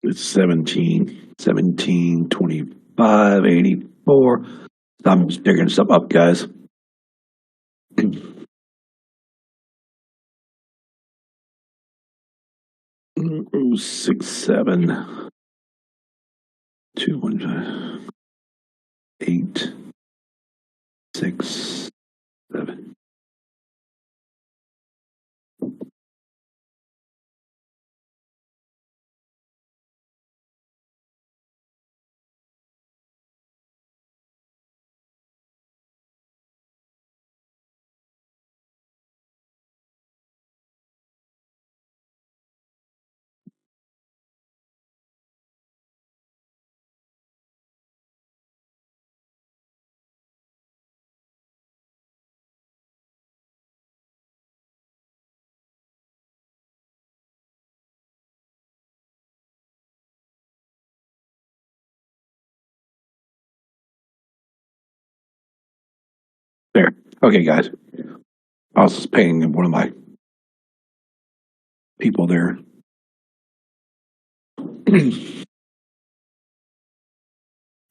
it's 17, 25, 84. I'm just picking stuff up, guys. 67, 215, 8, 6, 7. There. Okay, guys. I was just paying one of my people there.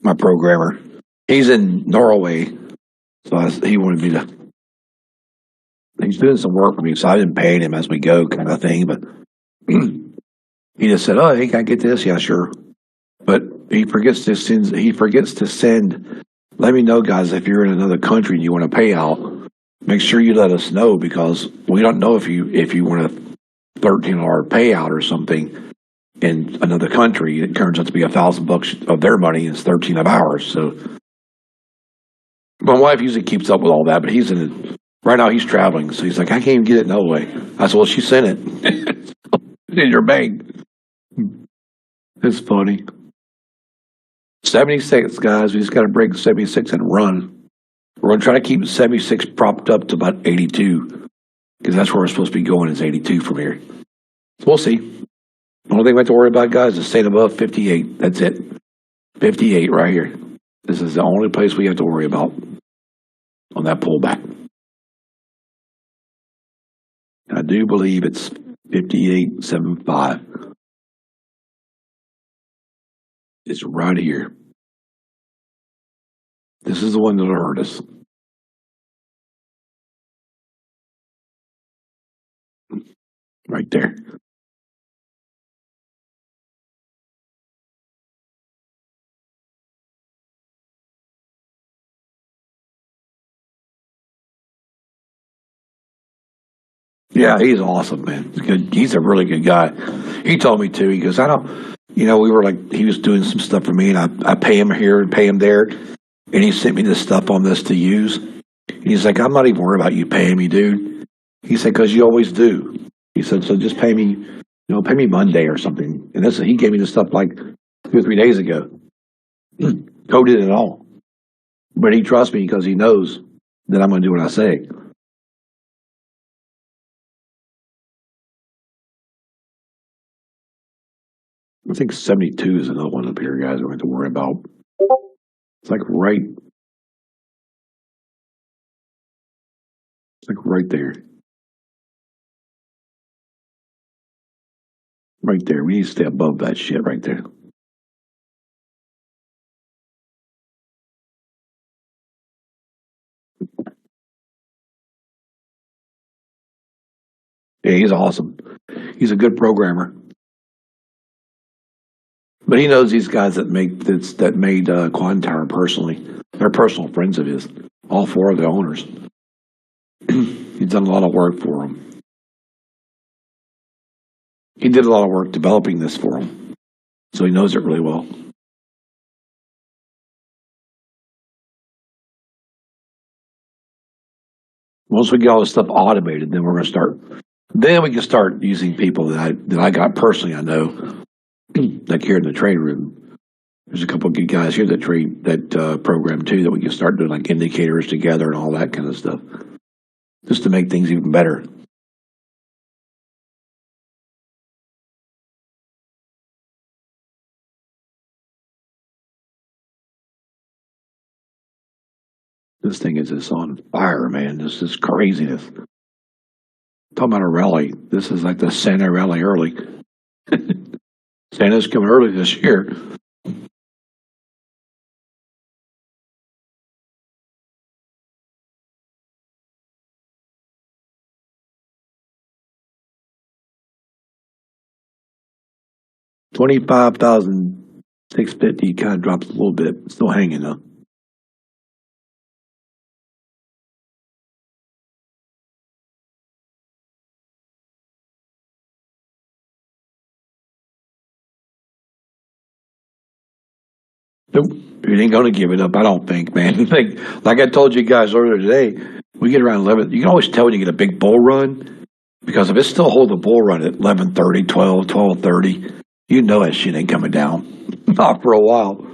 My programmer. He's in Norway. So he wanted me to. He's doing some work for me, so I've been paying him as we go, kind of thing. But he just said, "Oh, hey, can I get this?" Yeah, sure. But he forgets to send. He forgets to send. Let me know, guys, if you're in another country and you want to pay out. Make sure you let us know because we don't know if you want a 13-hour payout or something in another country. It turns out to be $1,000 of their money. It's 13 of ours. So my wife usually keeps up with all that, but he's right now. He's traveling, so he's like, I can't even get it no way. I said, well, she sent it in your bank. It's funny. 76, guys. We just got to break 76 and run. We're going to try to keep 76 propped up to about 82 because that's where we're supposed to be going is 82 from here. So we'll see. The only thing we have to worry about, guys, is staying above 58. That's it. 58 right here. This is the only place we have to worry about on that pullback. And I do believe it's 58.75. It's right here. This is the one that'll hurt us. Right there. Yeah, he's awesome, man. He's good. He's a really good guy. He told me too. He goes, I don't, we were like, he was doing some stuff for me, and I pay him here and pay him there, and he sent me this stuff on this to use. And he's like, I'm not even worried about you paying me, dude. He said, because you always do. He said, so just pay me, pay me Monday or something. And he gave me this stuff like 2 or 3 days ago. Coded it all. But he trusts me because he knows that I'm going to do what I say. I think 72 is another one up here, guys, we have to worry about. It's like right. It's like right there. Right there. We need to stay above that shit right there. Yeah, he's awesome. He's a good programmer. But he knows these guys that made Quantower personally. They're personal friends of his. All four of the owners. He's done a lot of work for them. He did a lot of work developing this for them, so he knows it really well. Once we get all this stuff automated, then we're going to start. Then we can start using people that I got personally. I know, like here in the trade room, there's a couple of good guys here that program too. That we can start doing like indicators together and all that kind of stuff, just to make things even better. This thing is just on fire, man. This is craziness. Talking about a rally. This is like the Santa rally early. Santa's coming early this year. $25,650 kind of drops a little bit. Still hanging though. Nope. It ain't going to give it up, I don't think, man. Like I told you guys earlier today, we get around 11. You can always tell when you get a big bull run because if it still holds a bull run at 11:30, 12, 12:30, you know that shit ain't coming down. Not for a while.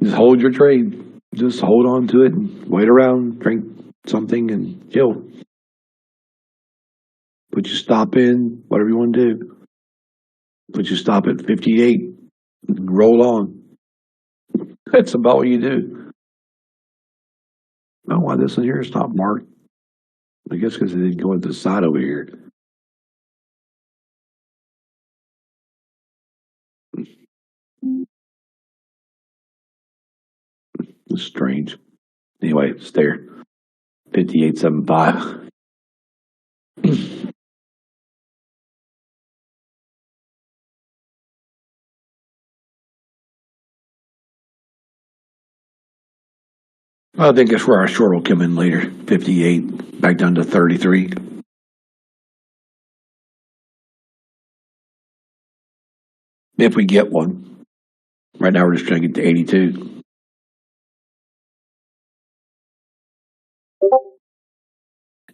Just hold your trade. Just hold on to it and wait around, drink something, and chill. Put your stop in, whatever you want to do. Put your stop at 58 and roll on. That's about what you do. I don't know why this one here is not marked. I guess because it didn't go into the side over here. It's strange. Anyway, it's there. 58.75. I think that's where our short will come in later. 58, back down to 33. If we get one. Right now we're just trying to get to 82.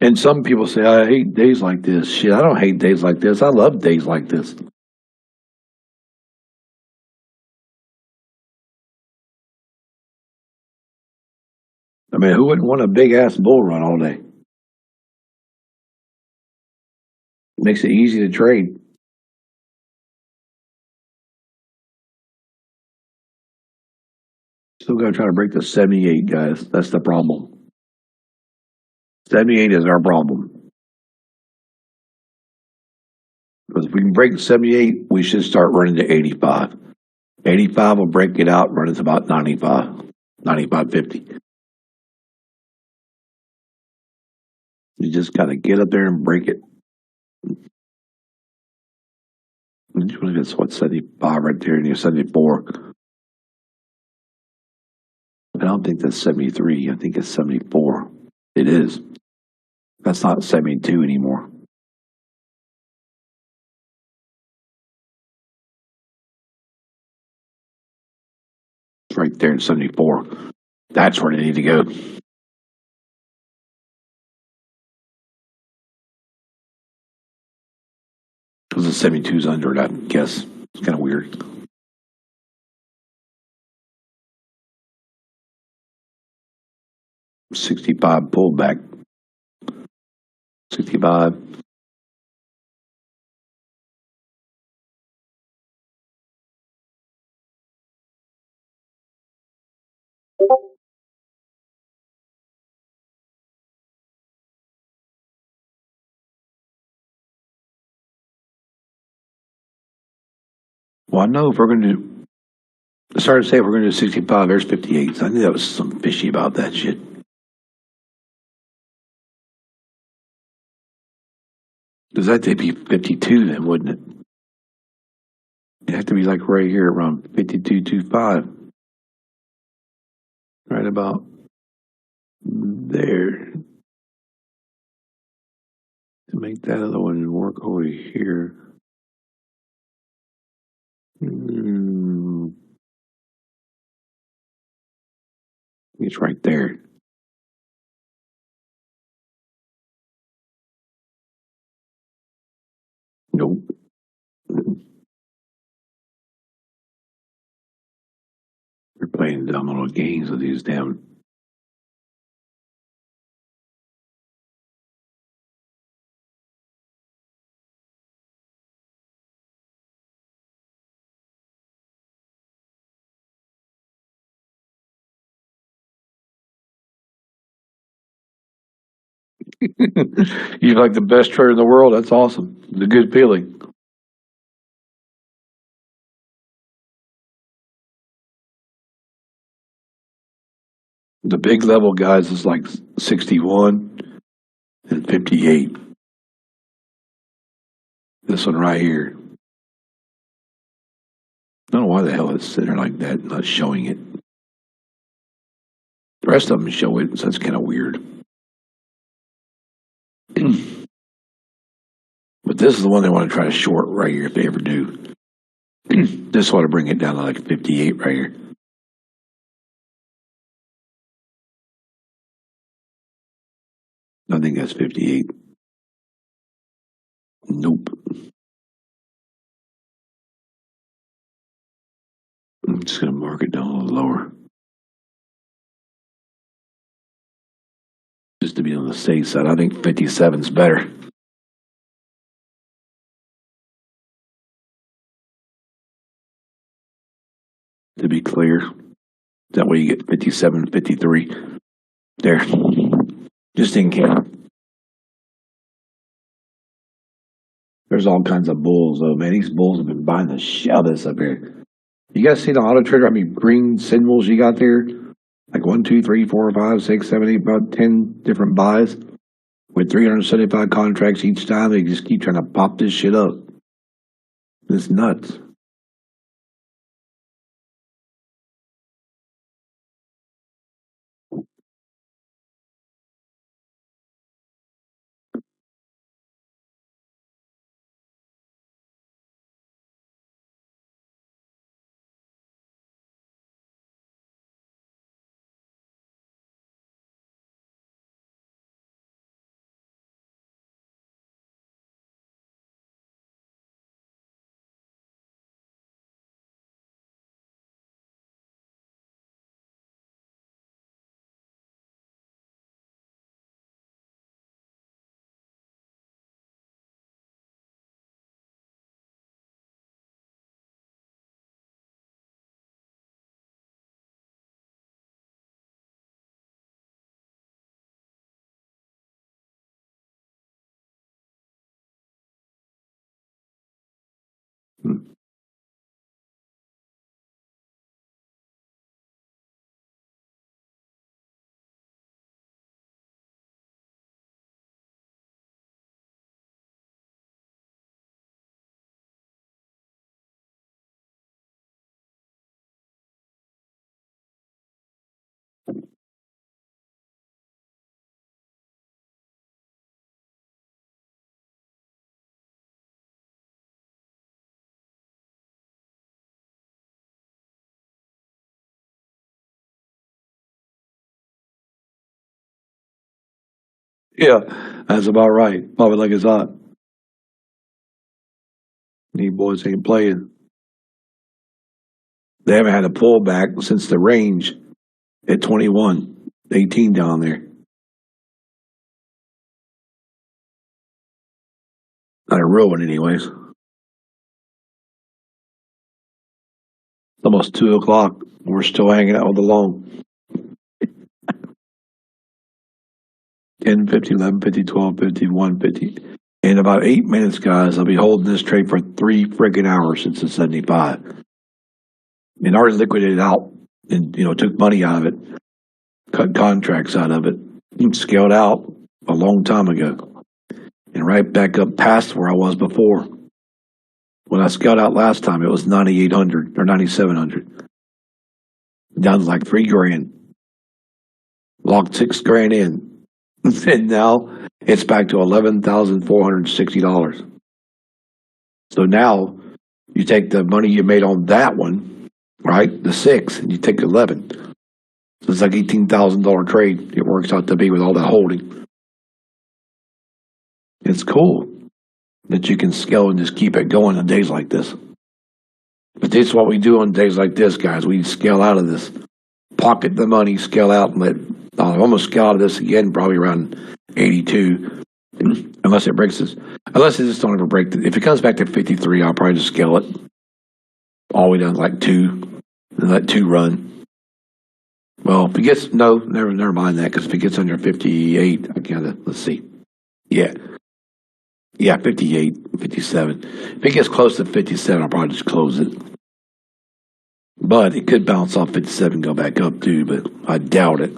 And some people say, I hate days like this. Shit, I don't hate days like this. I love days like this. I mean, who wouldn't want a big ass bull run all day? Makes it easy to trade. Still got to try to break the 78, guys. That's the problem. 78 is our problem. Because if we can break 78, we should start running to 85. 85 will break it out, run it to about 95, 95.50. You just got to get up there and break it. It's what, 75 right there, and you're 74. I don't think that's 73. I think it's 74. It is. That's not 72 anymore. It's right there in 74. That's where they need to go. Because the 72's under it, I guess. It's kind of weird. $65 pullback. 65. Well, I know if we're going to do, I started to say if we're going to do 65, there's 58. So I knew that was something fishy about that shit. Does that have to be 52 then, wouldn't it? It'd have to be like right here around 52.25. Right about there. To make that other one work over here. It's right there. Nope. We're playing dumb little games with these damn. You're like the best trader in the world. That's awesome. It's a good feeling. The big level guys is like 61 and 58. This one right here. I don't know why the hell it's sitting there like that, not showing it. The rest of them show it, so that's kind of weird. But this is the one they want to try to short right here if they ever do. This want to bring it down to like 58 right here. I think that's 58. Nope. I'm just going to mark it down a little lower. Just to be on the safe side. I think 57 is better. To be clear. That way you get 57, 53. There. Just in case. There's all kinds of bulls, though, man. These bulls have been buying the shit out of this up here. You guys see the auto trader? I mean, green symbols you got there? Like 1, 2, 3, 4, 5, 6, 7, 8, about 10 different buys with 375 contracts each time. They just keep trying to pop this shit up. It's nuts. Yeah, that's about right. Probably like it's hot. These boys ain't playing. They haven't had a pullback since the range at 21, 18 down there. Not a real one, anyways. It's almost 2 o'clock. We're still hanging out with the long. 10, 50, 11, 50, 12, 50, 1, 50. In about 8 minutes, guys, I'll be holding this trade for 3 freaking hours since the 75. And already liquidated out and, took money out of it, cut contracts out of it, and scaled out a long time ago. and right back up past where I was before. When I scaled out last time, it was 9,800 or 9,700. Down to like $3,000. Locked $6,000 in. And now it's back to $11,460. So now you take the money you made on that one, right? The 6, and you take 11. So it's like $18,000 trade. It works out to be with all that holding. It's cool that you can scale and just keep it going on days like this. But this is what we do on days like this, guys. We scale out of this, pocket the money, scale out, and let. I'll almost scale out of this again, probably around 82, unless it breaks this. Unless it just don't ever break. If it comes back to 53, I'll probably just scale it all the way down to like 2, and let 2 run. Well, if it gets never mind that, because if it gets under 58, I gotta let's see. Yeah, 58, 57. If it gets close to 57, I'll probably just close it. But it could bounce off 57 and go back up too, but I doubt it.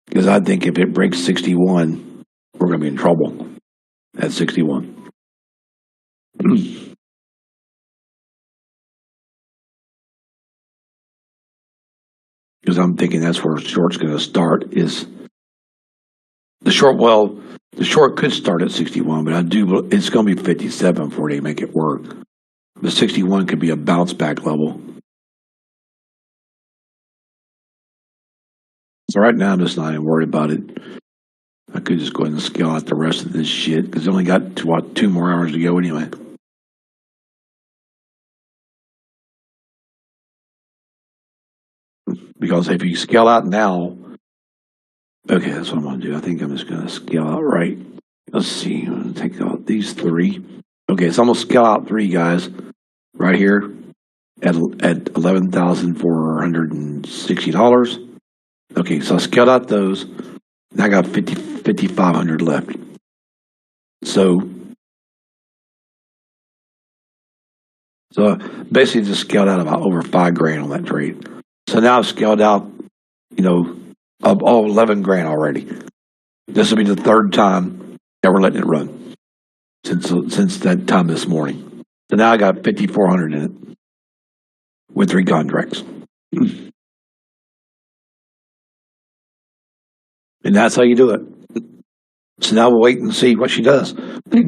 Because I think if it breaks 61, we're going to be in trouble at 61. Because I'm thinking that's where short's going to start is the short. Well, the short could start at 61, but it's going to be 57 before they make it work. The 61 could be a bounce back level. So right now, I'm just not even worried about it. I could just go ahead and scale out the rest of this shit because I only got 2 more hours to go anyway. Because if you scale out now, okay, that's what I'm going to do. I think I'm just going to scale out right. Let's see. I'm going to take out these 3. Okay, so I'm going to scale out 3 guys right here at $11,460. Okay, so I scaled out those. Now I got 5,500 left. So basically just scaled out about over $5,000 on that trade. So now I've scaled out, of all 11 grand already. This will be the 3rd time that we're letting it run since that time this morning. So now I got 5,400 in it with 3 contracts. And that's how you do it. So now we'll wait and see what she does.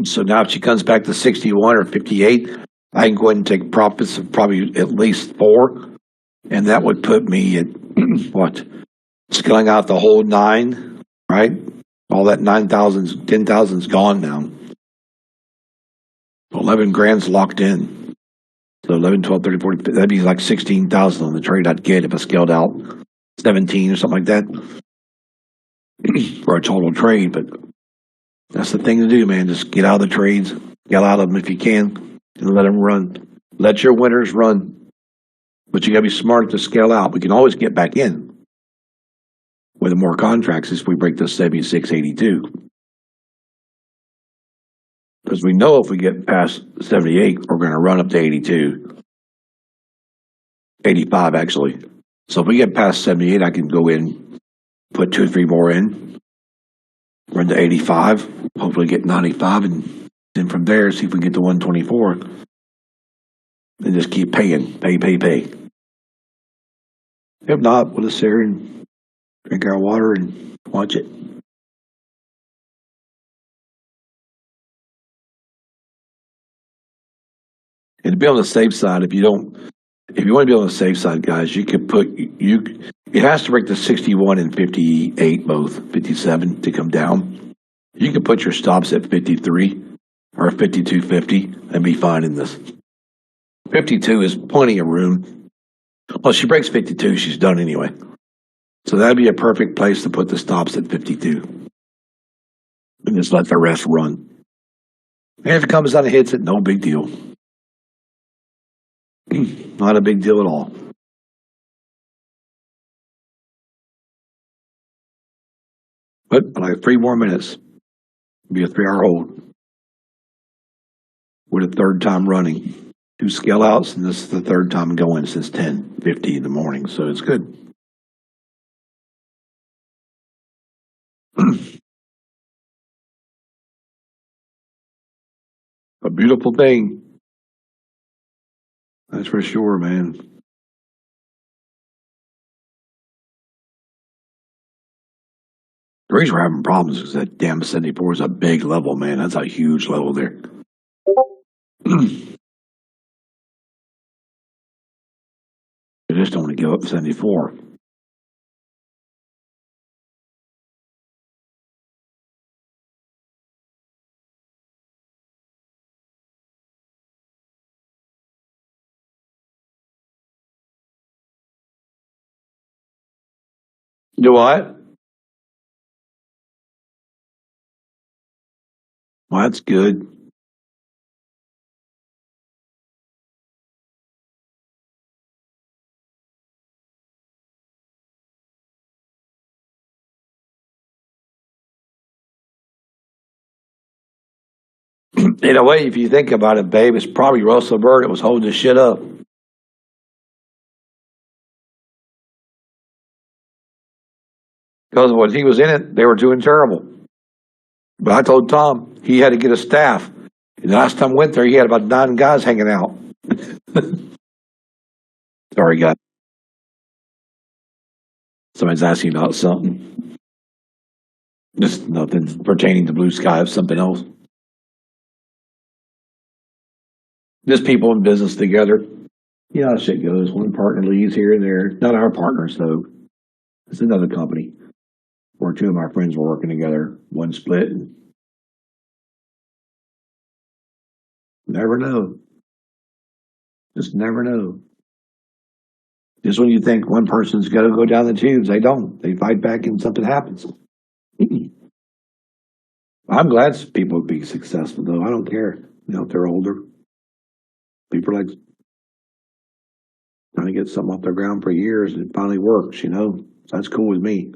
So now if she comes back to 61 or 58, I can go ahead and take profits of probably at least 4. And that would put me at, scaling out the whole 9, right? All that 9,000, 10,000's gone now. 11 grand's locked in. So 11, 12, 30, 40, that'd be like 16,000 on the trade I'd get if I scaled out 17 or something like that. For a total trade, but that's the thing to do, man. Just get out of the trades, get out of them if you can, and let them run. Let your winners run. But you got to be smart to scale out. We can always get back in with more contracts if we break the 76.82. Because we know if we get past 78, we're going to run up to 82. 85, actually. So if we get past 78, I can go in, put 2 or 3 more in, run to 85, hopefully get 95, and then from there, see if we get to 124, and just keep paying, pay. If not, we'll just sit here and drink our water and watch it. And to be on the safe side, if you want to be on the safe side, guys, you could it has to break the 61 and 58, both 57 to come down. You can put your stops at 53 or 52.50 and be fine in this. 52 is plenty of room. Well, she breaks 52, she's done anyway. So that'd be a perfect place to put the stops at 52. And just let the rest run. And if it comes out and hits it, no big deal. Not a big deal at all. But like 3 more minutes. It'll be a 3-hour hold. With a 3rd time running. 2 scale outs, and this is the 3rd time going since 10:50 in the morning, so it's good. A beautiful thing. That's for sure, man. The reason we're having problems is that damn 74 is a big level, man. That's a huge level there. They just don't want to give up 74. Do what? Well, that's good. In a way, if you think about it, babe, it's probably Russell Bird that was holding this shit up. Because when he was in it, they were doing terrible. But I told Tom he had to get a staff. And the last time I went there, he had about 9 guys hanging out. Sorry, guys. Somebody's asking about something. Just nothing pertaining to Blue Sky, of something else. Just people in business together. You know how shit goes. One partner leaves here and there. Not our partners, though. It's another company where 2 of my friends were working together. One split. Never know. Just never know. Just when you think one person's going to go down the tubes, they don't. They fight back and something happens. I'm glad people be successful, though. I don't care. You know, if they're older. People are like trying to get something off their ground for years and it finally works, you know. So that's cool with me.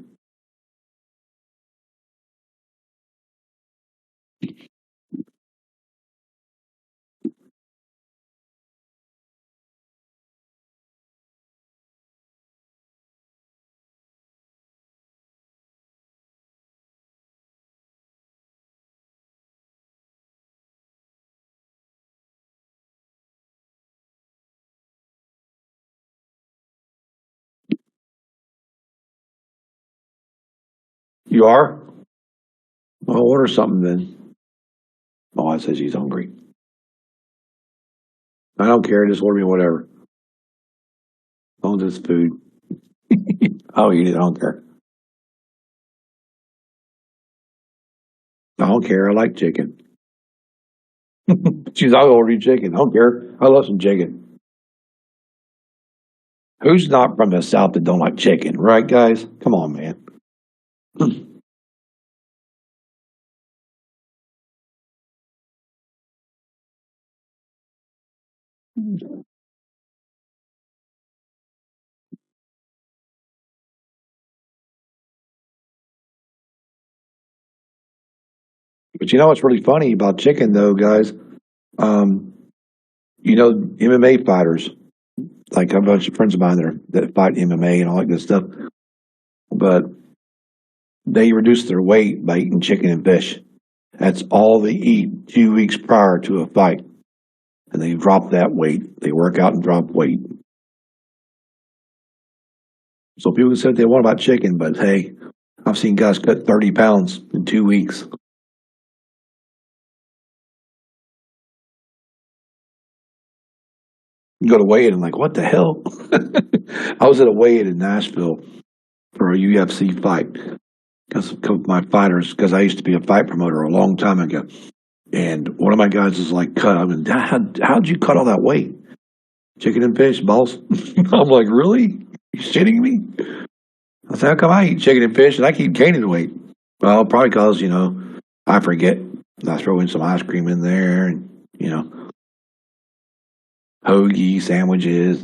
You are? Well, order something then. Oh, I said she's hungry. I don't care. Just order me whatever. As long as it's food. I'll eat it. I don't care. I don't care. I like chicken. I'll order you chicken. I don't care. I love some chicken. Who's not from the South that don't like chicken, right, guys? Come on, man. But you know what's really funny about chicken, though, guys? Um, you know, MMA fighters, like a bunch of friends of mine that fight MMA and all that good stuff, but they reduce their weight by eating chicken and fish. That's all they eat 2 weeks prior to a fight. And they drop that weight. They work out and drop weight. So people can say what they want about chicken, but hey, I've seen guys cut 30 pounds in 2 weeks. You go to weigh in and like, what the hell? I was at a weigh in Nashville for a UFC fight because my fighters, because I used to be a fight promoter a long time ago. And one of my guys is like, cut. I mean, how'd you cut all that weight? Chicken and fish, boss. I'm like, really? You shitting me? I said, how come I eat chicken and fish and I keep gaining weight? Well, probably because, you know, I forget. I throw in some ice cream in there and, you know, hoagie sandwiches.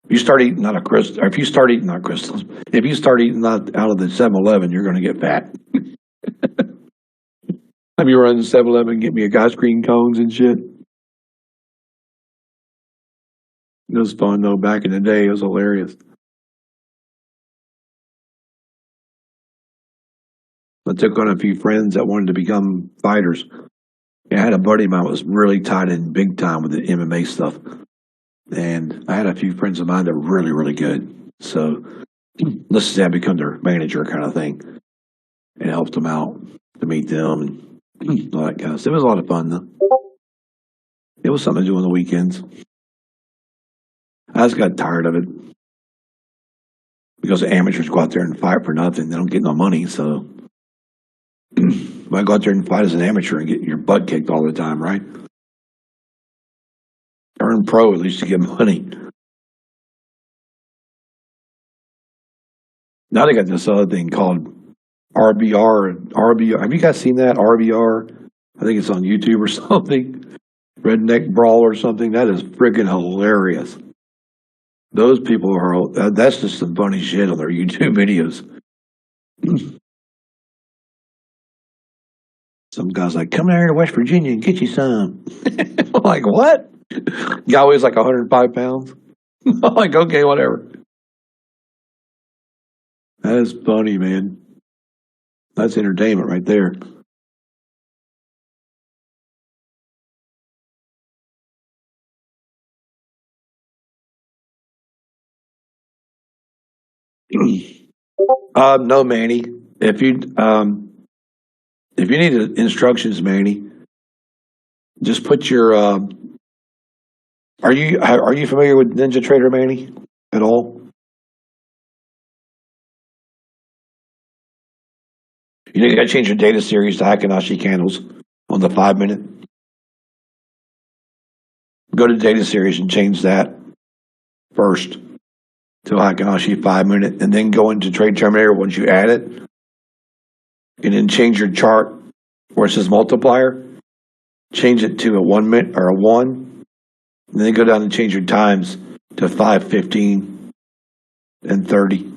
If you start eating out of crystals, or if you start eating not crystals, if you start eating out of the 7-Eleven, you're going to get fat. Have you run to 7-Eleven and get me a ice cream cones and shit? It was fun though. Back in the day, it was hilarious. I took on a few friends that wanted to become fighters, I had a buddy of mine that was really tied in big time with the MMA stuff. And I had a few friends of mine that were really, really good. So let's say I become their manager kind of thing and helped them out to meet them and all that kind of stuff. It was a lot of fun though. It was something to do on the weekends. I just got tired of it because the amateurs go out there and fight for nothing. They don't get no money. So why go out there and fight as an amateur and get your butt kicked all the time, right? Turn pro at least to get money. Now they got this other thing called RBR. RBR. Have you guys seen that? RBR. I think it's on YouTube or something. Redneck Brawl or something. That is friggin' hilarious. Those people are, that's just some funny shit on their YouTube videos. Some guy's like, come here to West Virginia and get you some. I'm like, what? Guy weighs like 105 pounds. I'm like, okay, whatever. That is funny, man. That's entertainment right there. No, Manny. If you need instructions, Manny, just put your. Are you familiar with NinjaTrader, Manny, at all? You got to change your data series to Hakanashi candles on the 5 minute. Go to data series and change that first to Hakanashi 5 minute, and then go into Trade Terminator once you add it, and then change your chart where it says multiplier. Change it to a 1 minute or a 1, and then go down and change your times to 5, 15, and 30.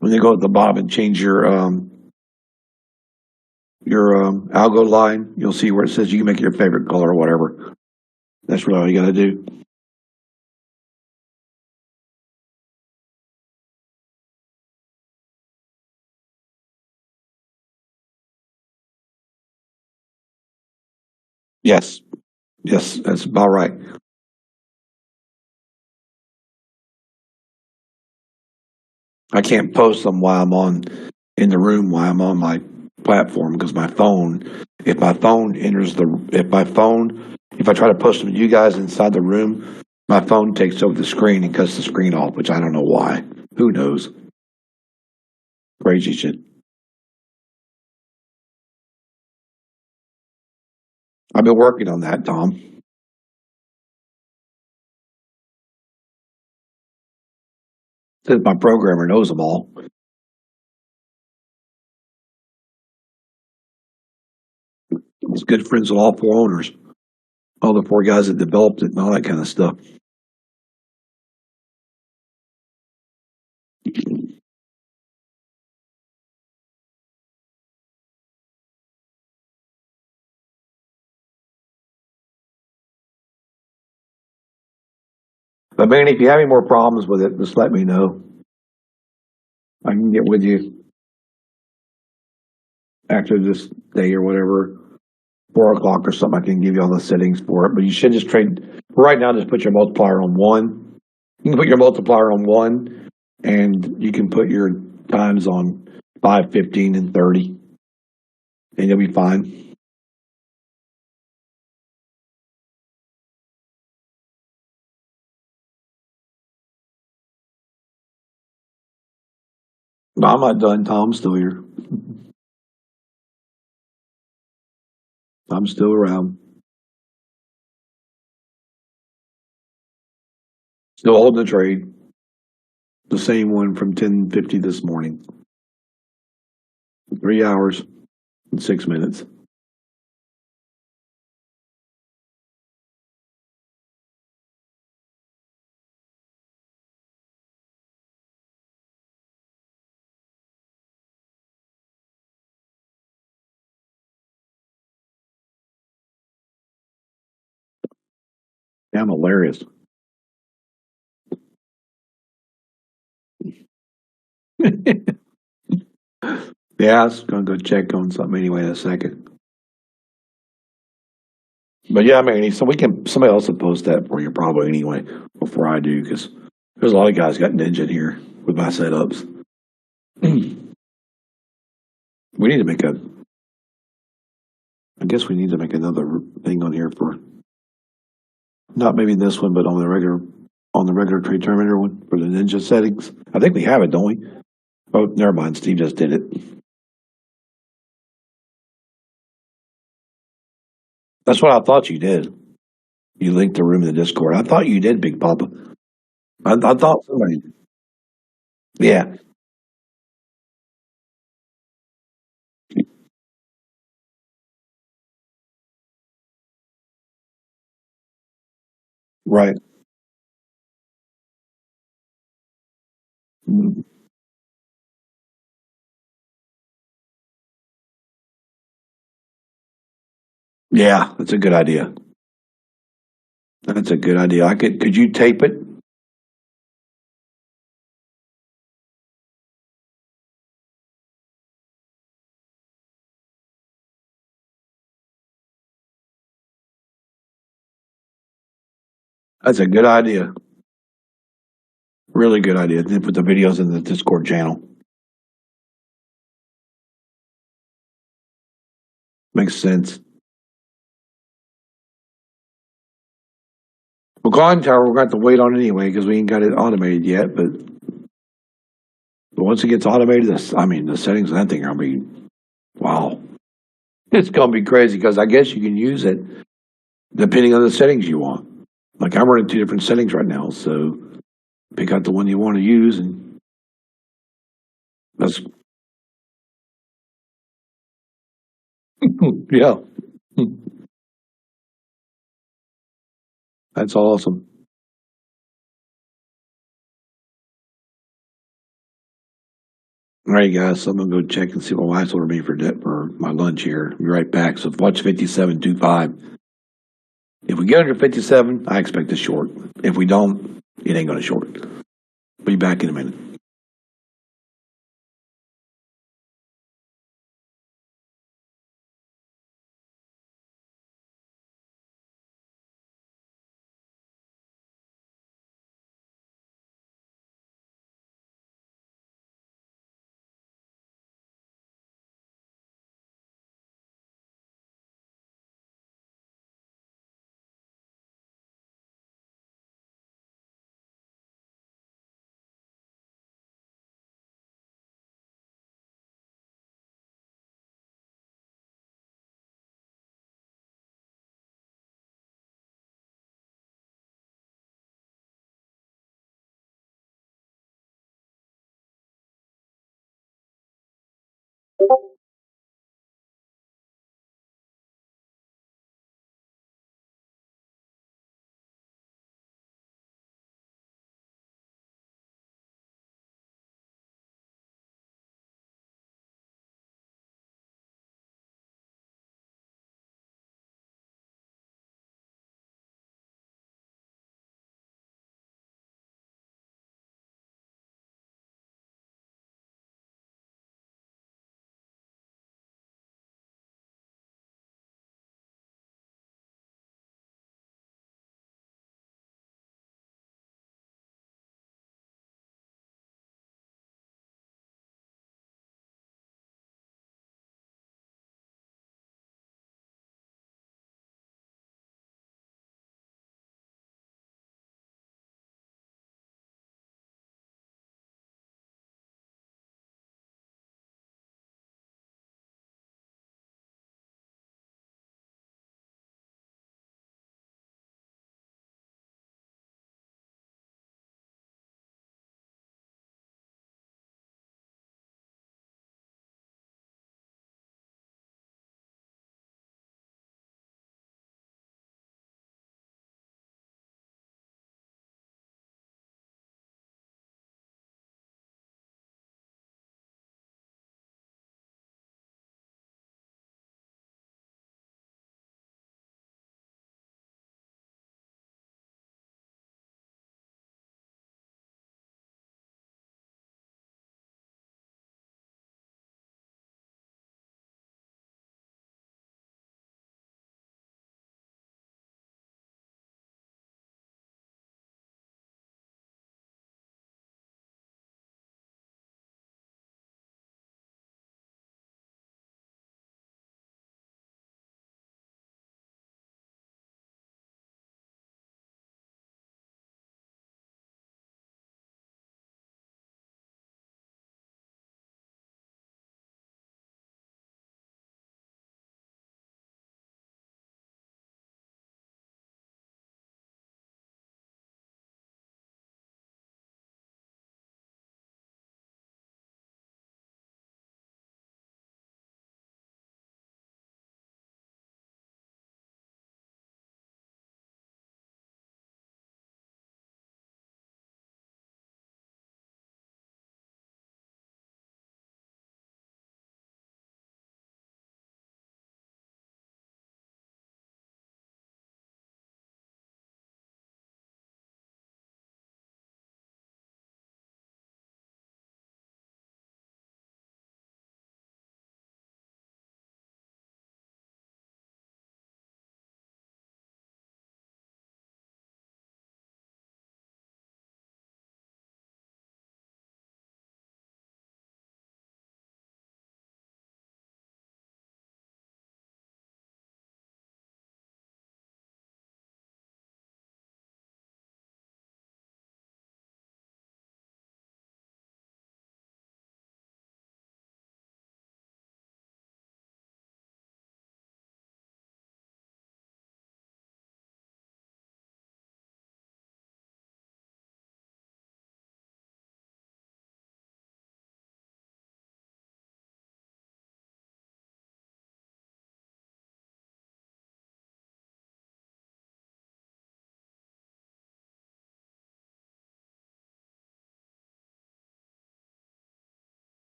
When you go at the bottom and change your algo line, you'll see where it says you can make your favorite color or whatever. That's really all you got to do. Yes. Yes, that's about right. I can't post them while I'm in the room while I'm on my platform because if I try to post them to you guys inside the room, my phone takes over the screen and cuts the screen off, which I don't know why. Who knows? Crazy shit. I've been working on that, Tom. Since my programmer knows them all. He's good friends with all four owners, all the four guys that developed it and all that kind of stuff. But man, if you have any more problems with it, just let me know. I can get with you after this day or whatever, 4 o'clock or something. I can give you all the settings for it. But you should just trade right now. Just put your multiplier on 1. You can put your multiplier on 1, and you can put your times on 5, 15, and 30, and you'll be fine. No, I'm not done. Tom's still here. I'm still around. Still holding the trade. The same one from 10:50 this morning. 3 hours and 6 minutes. Damn hilarious. Yeah, I was gonna go check on something anyway in a second. But yeah, Manny, so we can somebody else will post that for you probably anyway before I do because there's a lot of guys got Ninja in here with my setups. We need to make a. I guess we need to make another thing on here for not maybe this one, but on the regular trade terminator one for the Ninja settings. I think we have it, don't we? Oh, never mind. Steve just did it. That's what I thought you did. You linked the room in the Discord. I thought you did, Big Papa. I thought somebody. Yeah, right. Mm. Yeah, that's a good idea. That's a good idea. I could you tape it? That's a good idea. Really good idea. Then put the videos in the Discord channel. Makes sense. Well, Climb Tower, we're going to have to wait on anyway because we ain't got it automated yet. But once it gets automated, I mean, the settings on that thing are going to be wow. It's going to be crazy because I guess you can use it depending on the settings you want. Like I'm running two different settings right now, so pick out the one you want to use, and that's yeah, that's awesome. All right, guys, so I'm gonna go check and see what my wife's ordered me for my lunch here. Be right back. So watch 5725. If we get under 57, I expect a short. If we don't, it ain't gonna short. Be back in a minute.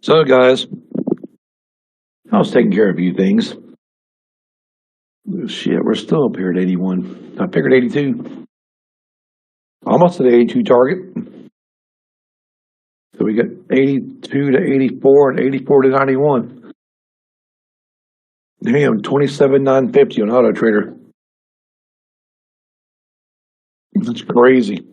So, guys, I was taking care of a few things. Shit, we're still up here at 81. I figured 82. Almost at the 82 target. So we got 82 to 84 and 84 to 91. Damn, 27,950 on Auto Trader. That's crazy.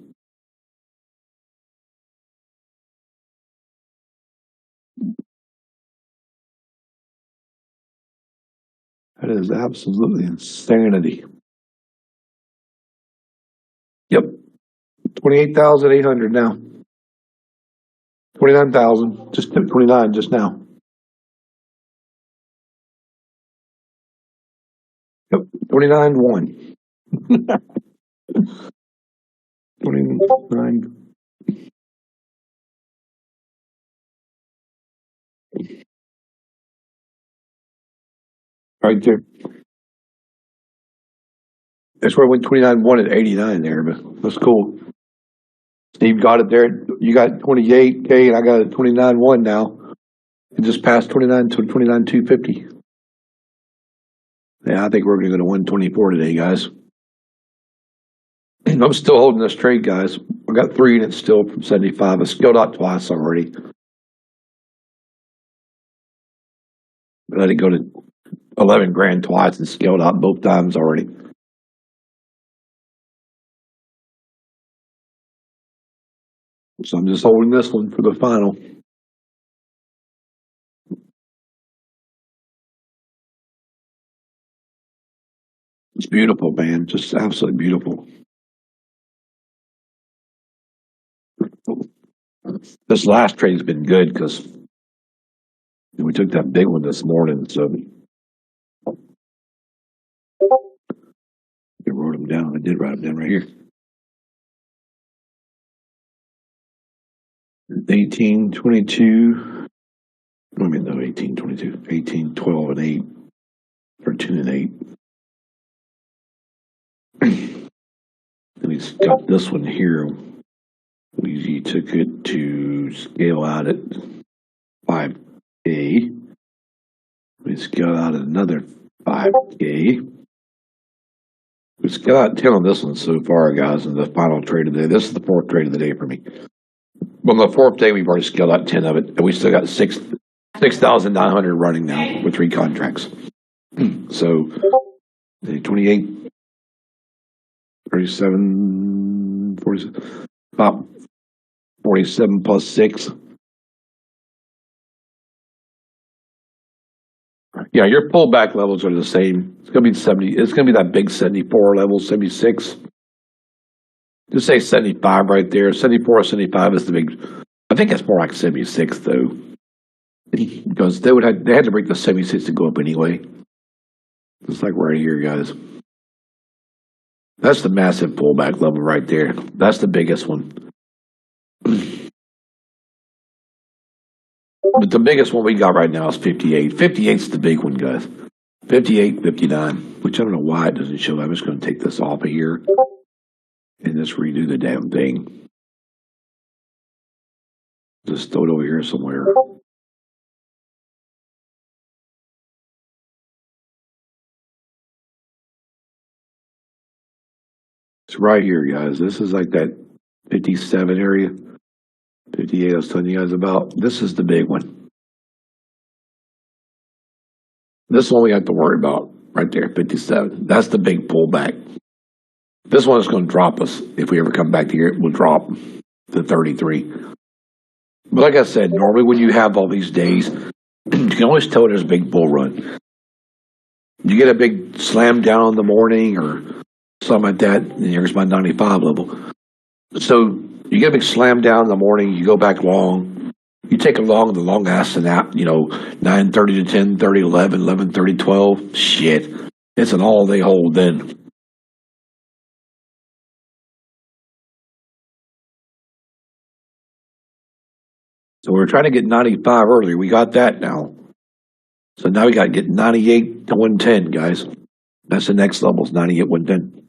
That is absolutely insanity. Yep. 28,800 now. 29,000. Just 29 just now. Yep. 29-1. 29. Right there. That's where I went 29-1 at 89 there, but that's cool. Steve got it there. You got 28K and I got it 29-1 now. It just passed 29 to 29,250. Yeah, I think we're going to go to 124 today, guys. I'm still holding this trade, guys. I got 3 units still from 75. I scaled out twice already. I let it go to 11 grand twice and scaled out both times already. So I'm just holding this one for the final. It's beautiful, man. Just absolutely beautiful. This last trade's been good because we took that big one this morning, so I wrote them down. I did write them down right here. 1822. I mean, no, 1822. 18, 12, and 8. Or 2 and 8. Then he's got this one here. We took it to scale out at 5K. We scale out at another 5K. We scale out 10 on this one so far, guys, in the final trade of the day. This is the 4th trade of the day for me. On the 4th day, we've already scaled out 10 of it, and we still got 6,900 running now with 3 contracts. So, 28, 37, 47, about 47 plus 6. Yeah, your pullback levels are the same. It's going to be 70. It's going to be that big 74 level, 76. Just say 75 right there. 74 or 75 is the big. I think it's more like 76 though, because they had to break the 76 to go up anyway. Just like right here, guys. That's the massive pullback level right there. That's the biggest one. But the biggest one we got right now is 58. 58's the big one, guys. 58, 59, which I don't know why it doesn't show. I'm just going to take this off of here and just redo the damn thing. Just throw it over here somewhere. It's right here, guys. This is like that 57 area. 58 I was telling you guys about. This is the big one. This one we have to worry about right there, 57. That's the big pullback. This one is going to drop us. If we ever come back here, it will drop to 33. But like I said, normally when you have all these days, you can always tell there's a big bull run. You get a big slam down in the morning or something like that, and here's my 95 level. So you get a big slam down in the morning, you go back long, you take a long, the long ass nap, 9:30 to 10:30, 11, 11:30, 12. Shit. It's an all day hold then. So we're trying to get 95 earlier. We got that now. So now we got to get 98 to 110, guys. That's the next level, is 98, 110.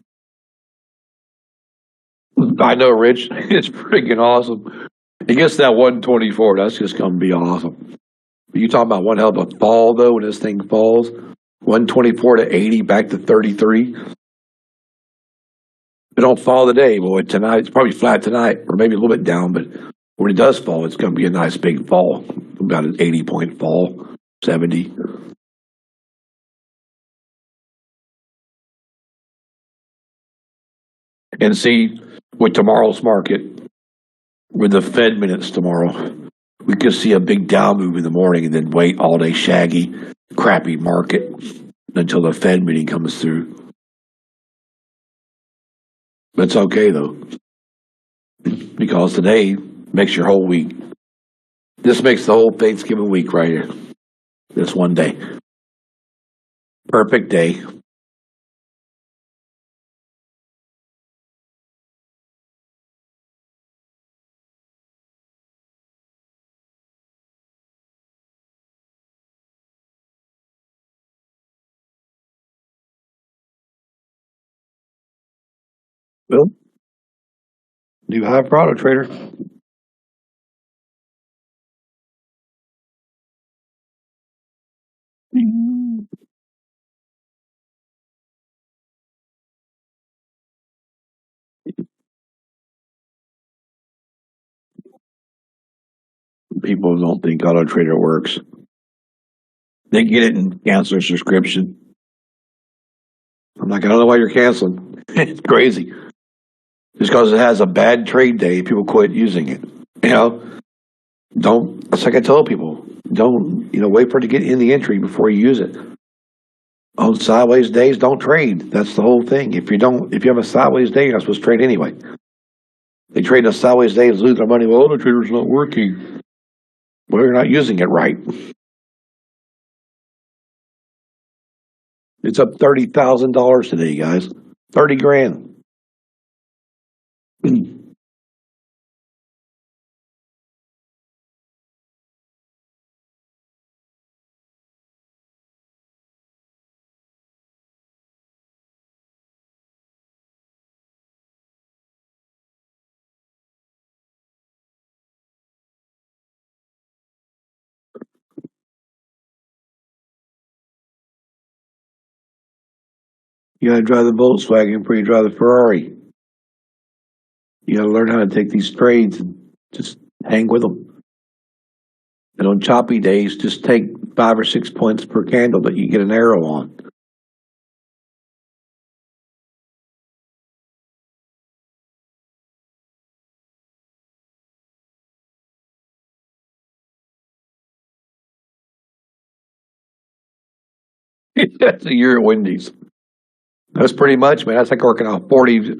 I know, Rich. It's freaking awesome. It gets that 124. That's just going to be awesome. You talking about one hell of a fall though when this thing falls? 124 to 80 back to 33. It don't fall today, boy. Tonight it's probably flat tonight, or maybe a little bit down. But when it does fall, it's going to be a nice big fall, about an 80-point fall, 70. And see, with tomorrow's market, with the Fed minutes tomorrow, we could see a big down move in the morning and then wait all day shaggy, crappy market until the Fed meeting comes through. That's okay though, because today makes your whole week. This makes the whole Thanksgiving week right here. This one day. Perfect day. Well, new high product trader. People don't think Auto Trader works. They get it and cancel their subscription. I'm like, I don't know why you're canceling. It's crazy. Just because it has a bad trade day, people quit using it. You know, don't. It's like I tell people, don't. Wait for it to get in the entry before you use it. On sideways days, don't trade. That's the whole thing. If you have a sideways day, you're not supposed to trade anyway. They trade on sideways days, lose their money. Well, Auto Trader's not working. Well, you're not using it right. It's up $30,000 today, guys. 30 grand. You gotta drive the Volkswagen before you drive the Ferrari. You gotta learn how to take these trades and just hang with them. And on choppy days, just take 5 or 6 points per candle that you get an arrow on. That's a year at Wendy's. That's pretty much, man. That's like working a 40.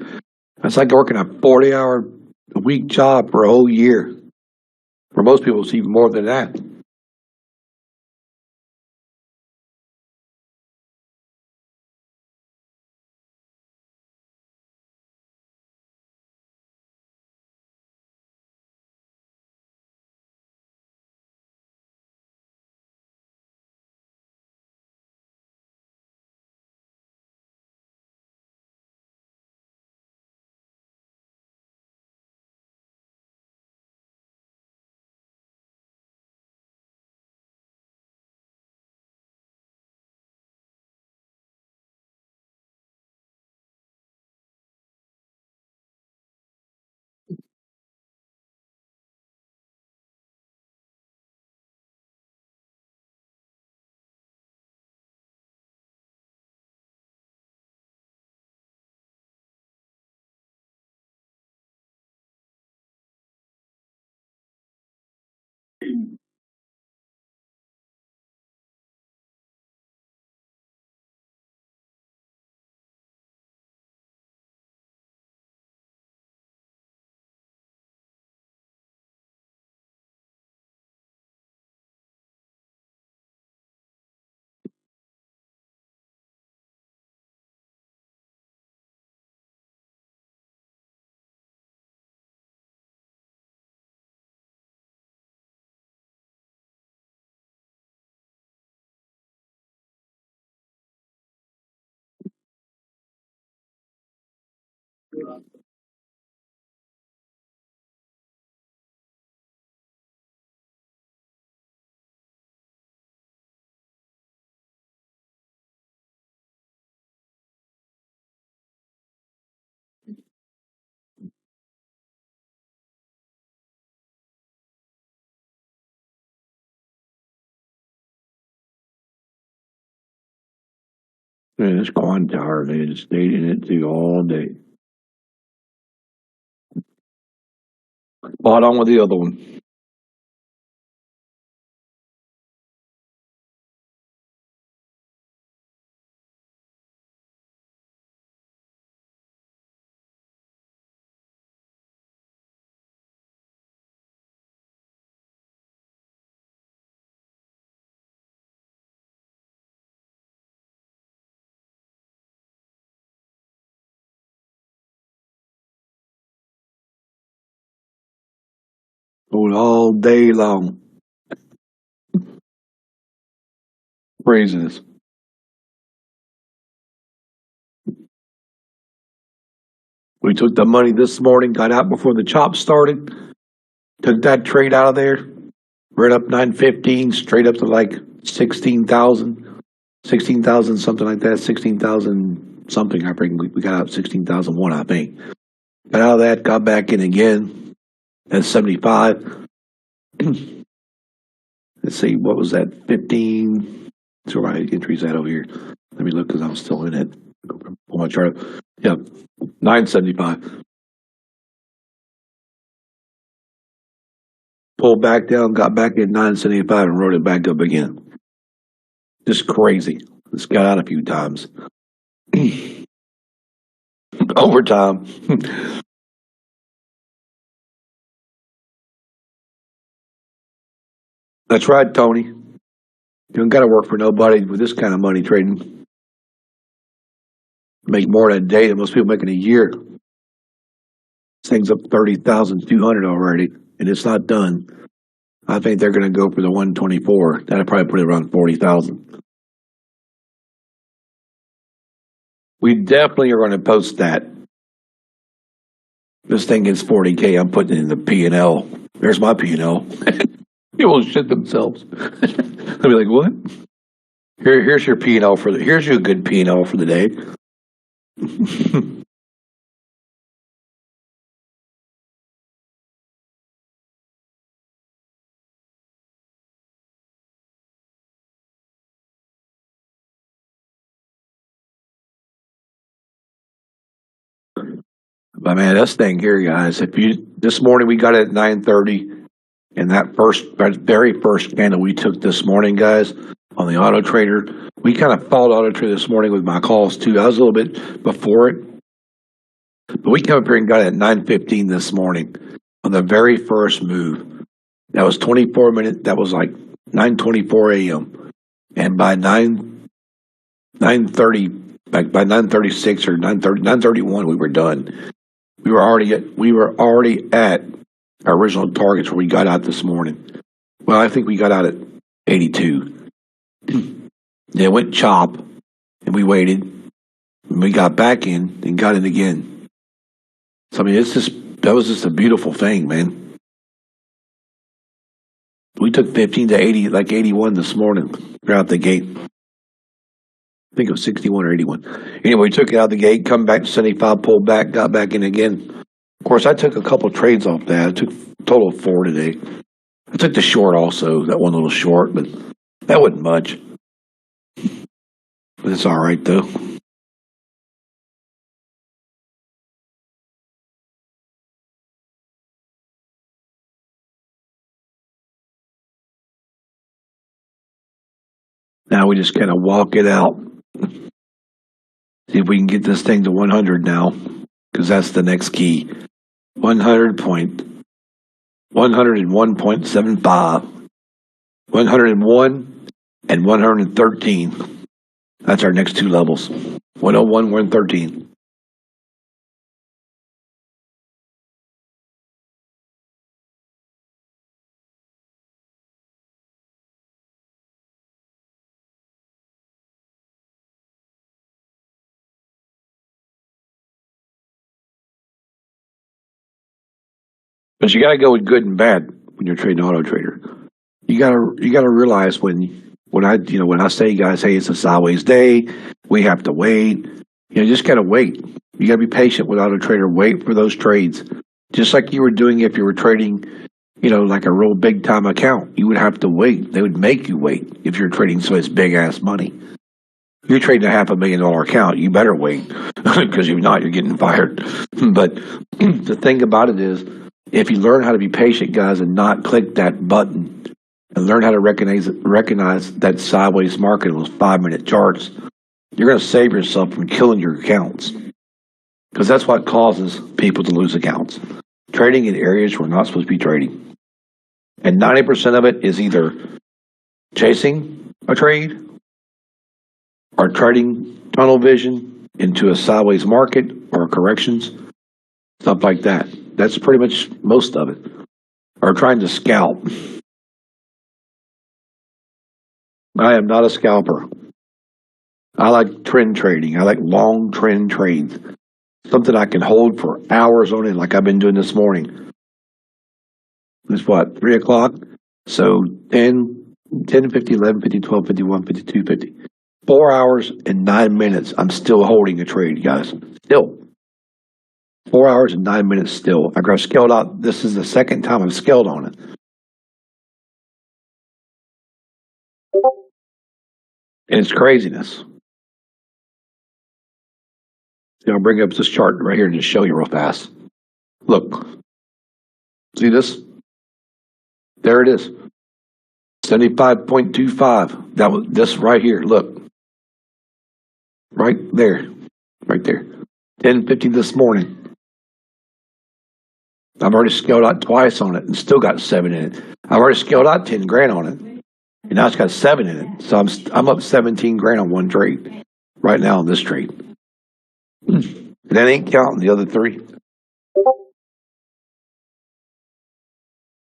That's like working a 40-hour a week job for a whole year. For most people, it's even more than that. Man, this Quantar, they just stayed in it through all day. Bought on with the other one. Hold all day long. Craziness. We took the money this morning, got out before the chop started, took that trade out of there, right up 915, straight up to like 16,000, 16,000 something like that, 16,000 something. I think we got out 16,001, I think. Got out of that, got back in again at 75. Let's see, what was that? 15. So my entries at over here. Let me look because I'm still in it. Pull my chart. Yeah, 975. Pulled back down, got back at 975 and wrote it back up again. Just crazy. This got out a few times. Overtime. That's right, Tony. You don't got to work for nobody with this kind of money trading. Make more in a day than most people make in a year. This thing's up 30,200 already, and it's not done. I think they're going to go for the 124. That'll probably put it around 40,000. We definitely are going to post that. This thing is 40K. I'm putting it in the P&L. There's my P&L. People will shit themselves. They'll be like, what? Here's your P&L here's your good P&L for the day. But man, this thing here, guys, this morning we got it at 9:30, and that very first candle we took this morning, guys, on the Auto Trader, we kind of followed Auto Trader this morning with my calls too. I was a little bit before it, but we came up here and got it at 9:15 this morning on the very first move. That was 24 minutes. That was like 9:24 a.m. And by 9:30, like by 9:36 or 9:31, we were done. We were already at our original targets where we got out this morning. Well, I think we got out at 82. It went chop, and we waited. And we got back in and got in again. So I mean, that was just a beautiful thing, man. We took 15 to 80, like 81 this morning, right out the gate. I think it was 61 or 81. Anyway, we took it out the gate, come back to 75, pulled back, got back in again. Of course, I took a couple trades off that. I took a total of 4 today. I took the short also, that one little short, but that wasn't much. But it's all right, though. Now we just kind of walk it out. See if we can get this thing to 100 now, because that's the next key. 101.75, 101 and 113. That's our next two levels. 101, 113. But you got to go with good and bad when you're trading Auto Trader. You got to realize when I say, guys, hey, it's a sideways day, we have to wait. You just got to wait. You got to be patient with Auto Trader. Wait for those trades, just like you were doing if you were trading, like a real big time account. You would have to wait. They would make you wait if you're trading so it's big ass money. You're trading a $500,000 account. You better wait because if not, you're getting fired. But the thing about it is, if you learn how to be patient, guys, and not click that button and learn how to recognize that sideways market in those 5-minute charts, you're going to save yourself from killing your accounts, because that's what causes people to lose accounts. Trading in areas we're not supposed to be trading. And 90% of it is either chasing a trade or trading tunnel vision into a sideways market or corrections, stuff like that. That's pretty much most of it. Or trying to scalp. I am not a scalper. I like trend trading. I like long trend trades. Something I can hold for hours on it, like I've been doing this morning. It's what, 3 o'clock? So 10, 50, 11, 50, 12, 51, 52, 50. 4 hours and 9 minutes, I'm still holding a trade, guys. Still. 4 hours and 9 minutes still. I got scaled out. This is the second time I've scaled on it. And it's craziness. I'll bring up this chart right here and just show you real fast. Look. See this? There it is. 75.25. That was this right here. Look. Right there. Right there. 10:50 this morning. I've already scaled out twice on it and still got 7 in it. I've already scaled out 10 grand on it. And now it's got 7 in it. So I'm up 17 grand on one trade right now on this trade. And that ain't counting the other 3.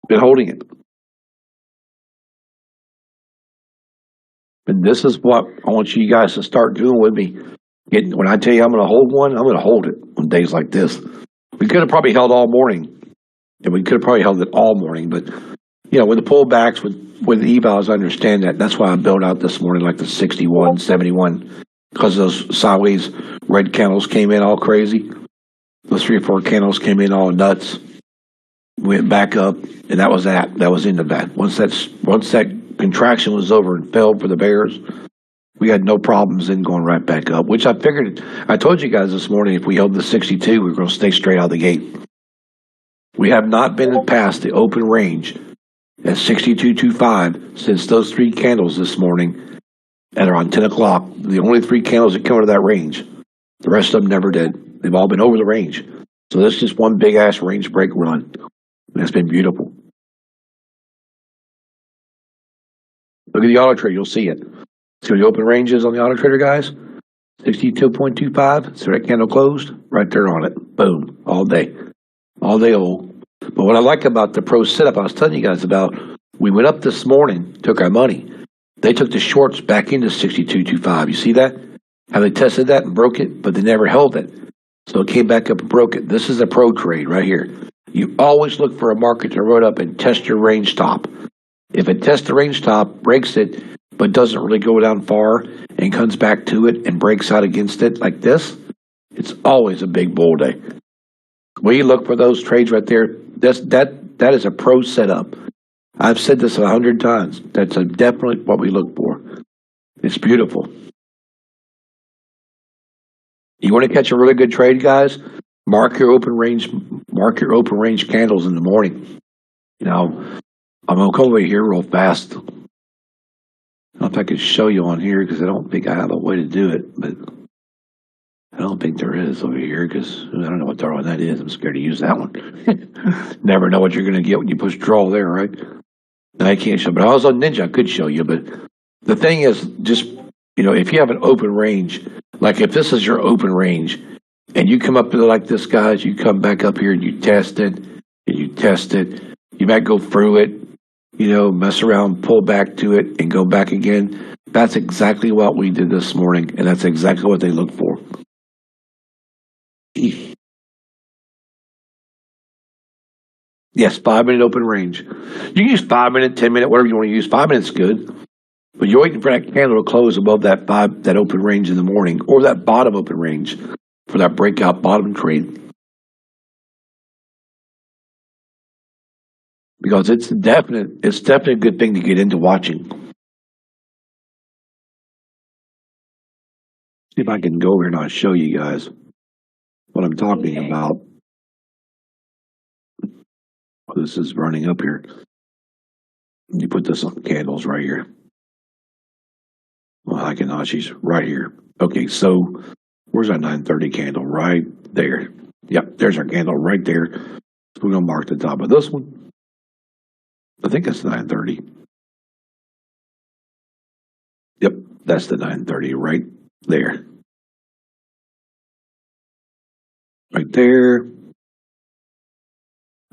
Been holding it. And this is what I want you guys to start doing with me. When I tell you I'm going to hold one, I'm going to hold it on days like this. We could have probably held all morning. And we could have probably held it all morning. But, you know, with the pullbacks, with the evals, I understand that. That's why I built out this morning like the 61, 71. Because those sideways red candles came in all crazy. Those 3 or 4 candles came in all nuts. Went back up, and that was that. That was into that. Once that contraction was over and fell for the bears, we had no problems in going right back up, which I figured. I told you guys this morning if we held the 62, we were going to stay straight out of the gate. We have not been past the open range at 62.25 since those 3 candles this morning at around 10 o'clock. The only 3 candles that come out of that range. The rest of them never did. They've all been over the range. So this is just one big-ass range break run. And it's been beautiful. Look at the auto trader. You'll see it. See what the open range is on the auto trader, guys? 62.25. So that candle closed. Right there on it. Boom. All day. All day old. But what I like about the pro setup I was telling you guys about, we went up this morning, took our money. They took the shorts back into 62.25. You see that? How they tested that and broke it, but they never held it. So it came back up and broke it. This is a pro trade right here. You always look for a market to run up and test your range top. If it tests the range top, breaks it, but doesn't really go down far and comes back to it and breaks out against it like this, it's always a big bull day. When you look for those trades right there, that is a pro setup. I've said this 100 times. That's definitely what we look for. It's beautiful. You want to catch a really good trade, guys? Mark your open range candles in the morning. You know, I'm gonna come over here real fast. I don't know if I could show you on here because I don't think I have a way to do it, but I don't think there is over here because I don't know what darn that is. I'm scared to use that one. Never know what you're gonna get when you push draw there, right? And I can't show, but I was on Ninja. I could show you, but the thing is, just if you have an open range, like if this is your open range, and you come up to like this, guys, you come back up here and you test it, and you test it. You might go through it, mess around, pull back to it, and go back again. That's exactly what we did this morning, and that's exactly what they look for. Yes, 5-minute open range. You can use 5 minute, 10 minute, whatever you want to use. 5 minutes is good. But you're waiting for that candle to close above that open range in the morning, or that bottom open range for that breakout bottom trade. Because it's definitely a good thing to get into watching. See if I can go over here and I'll show you guys what I'm talking about. This is running up here. You put this on candles right here. Well, I cannot. She's right here. Okay, so where's that 930 candle? Right there. Yep, there's our candle right there. So we're going to mark the top of this one. I think that's 930. Yep, that's the 930 right there. Right there.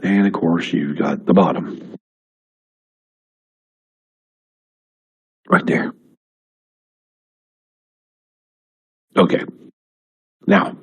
And of course, you've got the bottom. Right there. Okay. Now,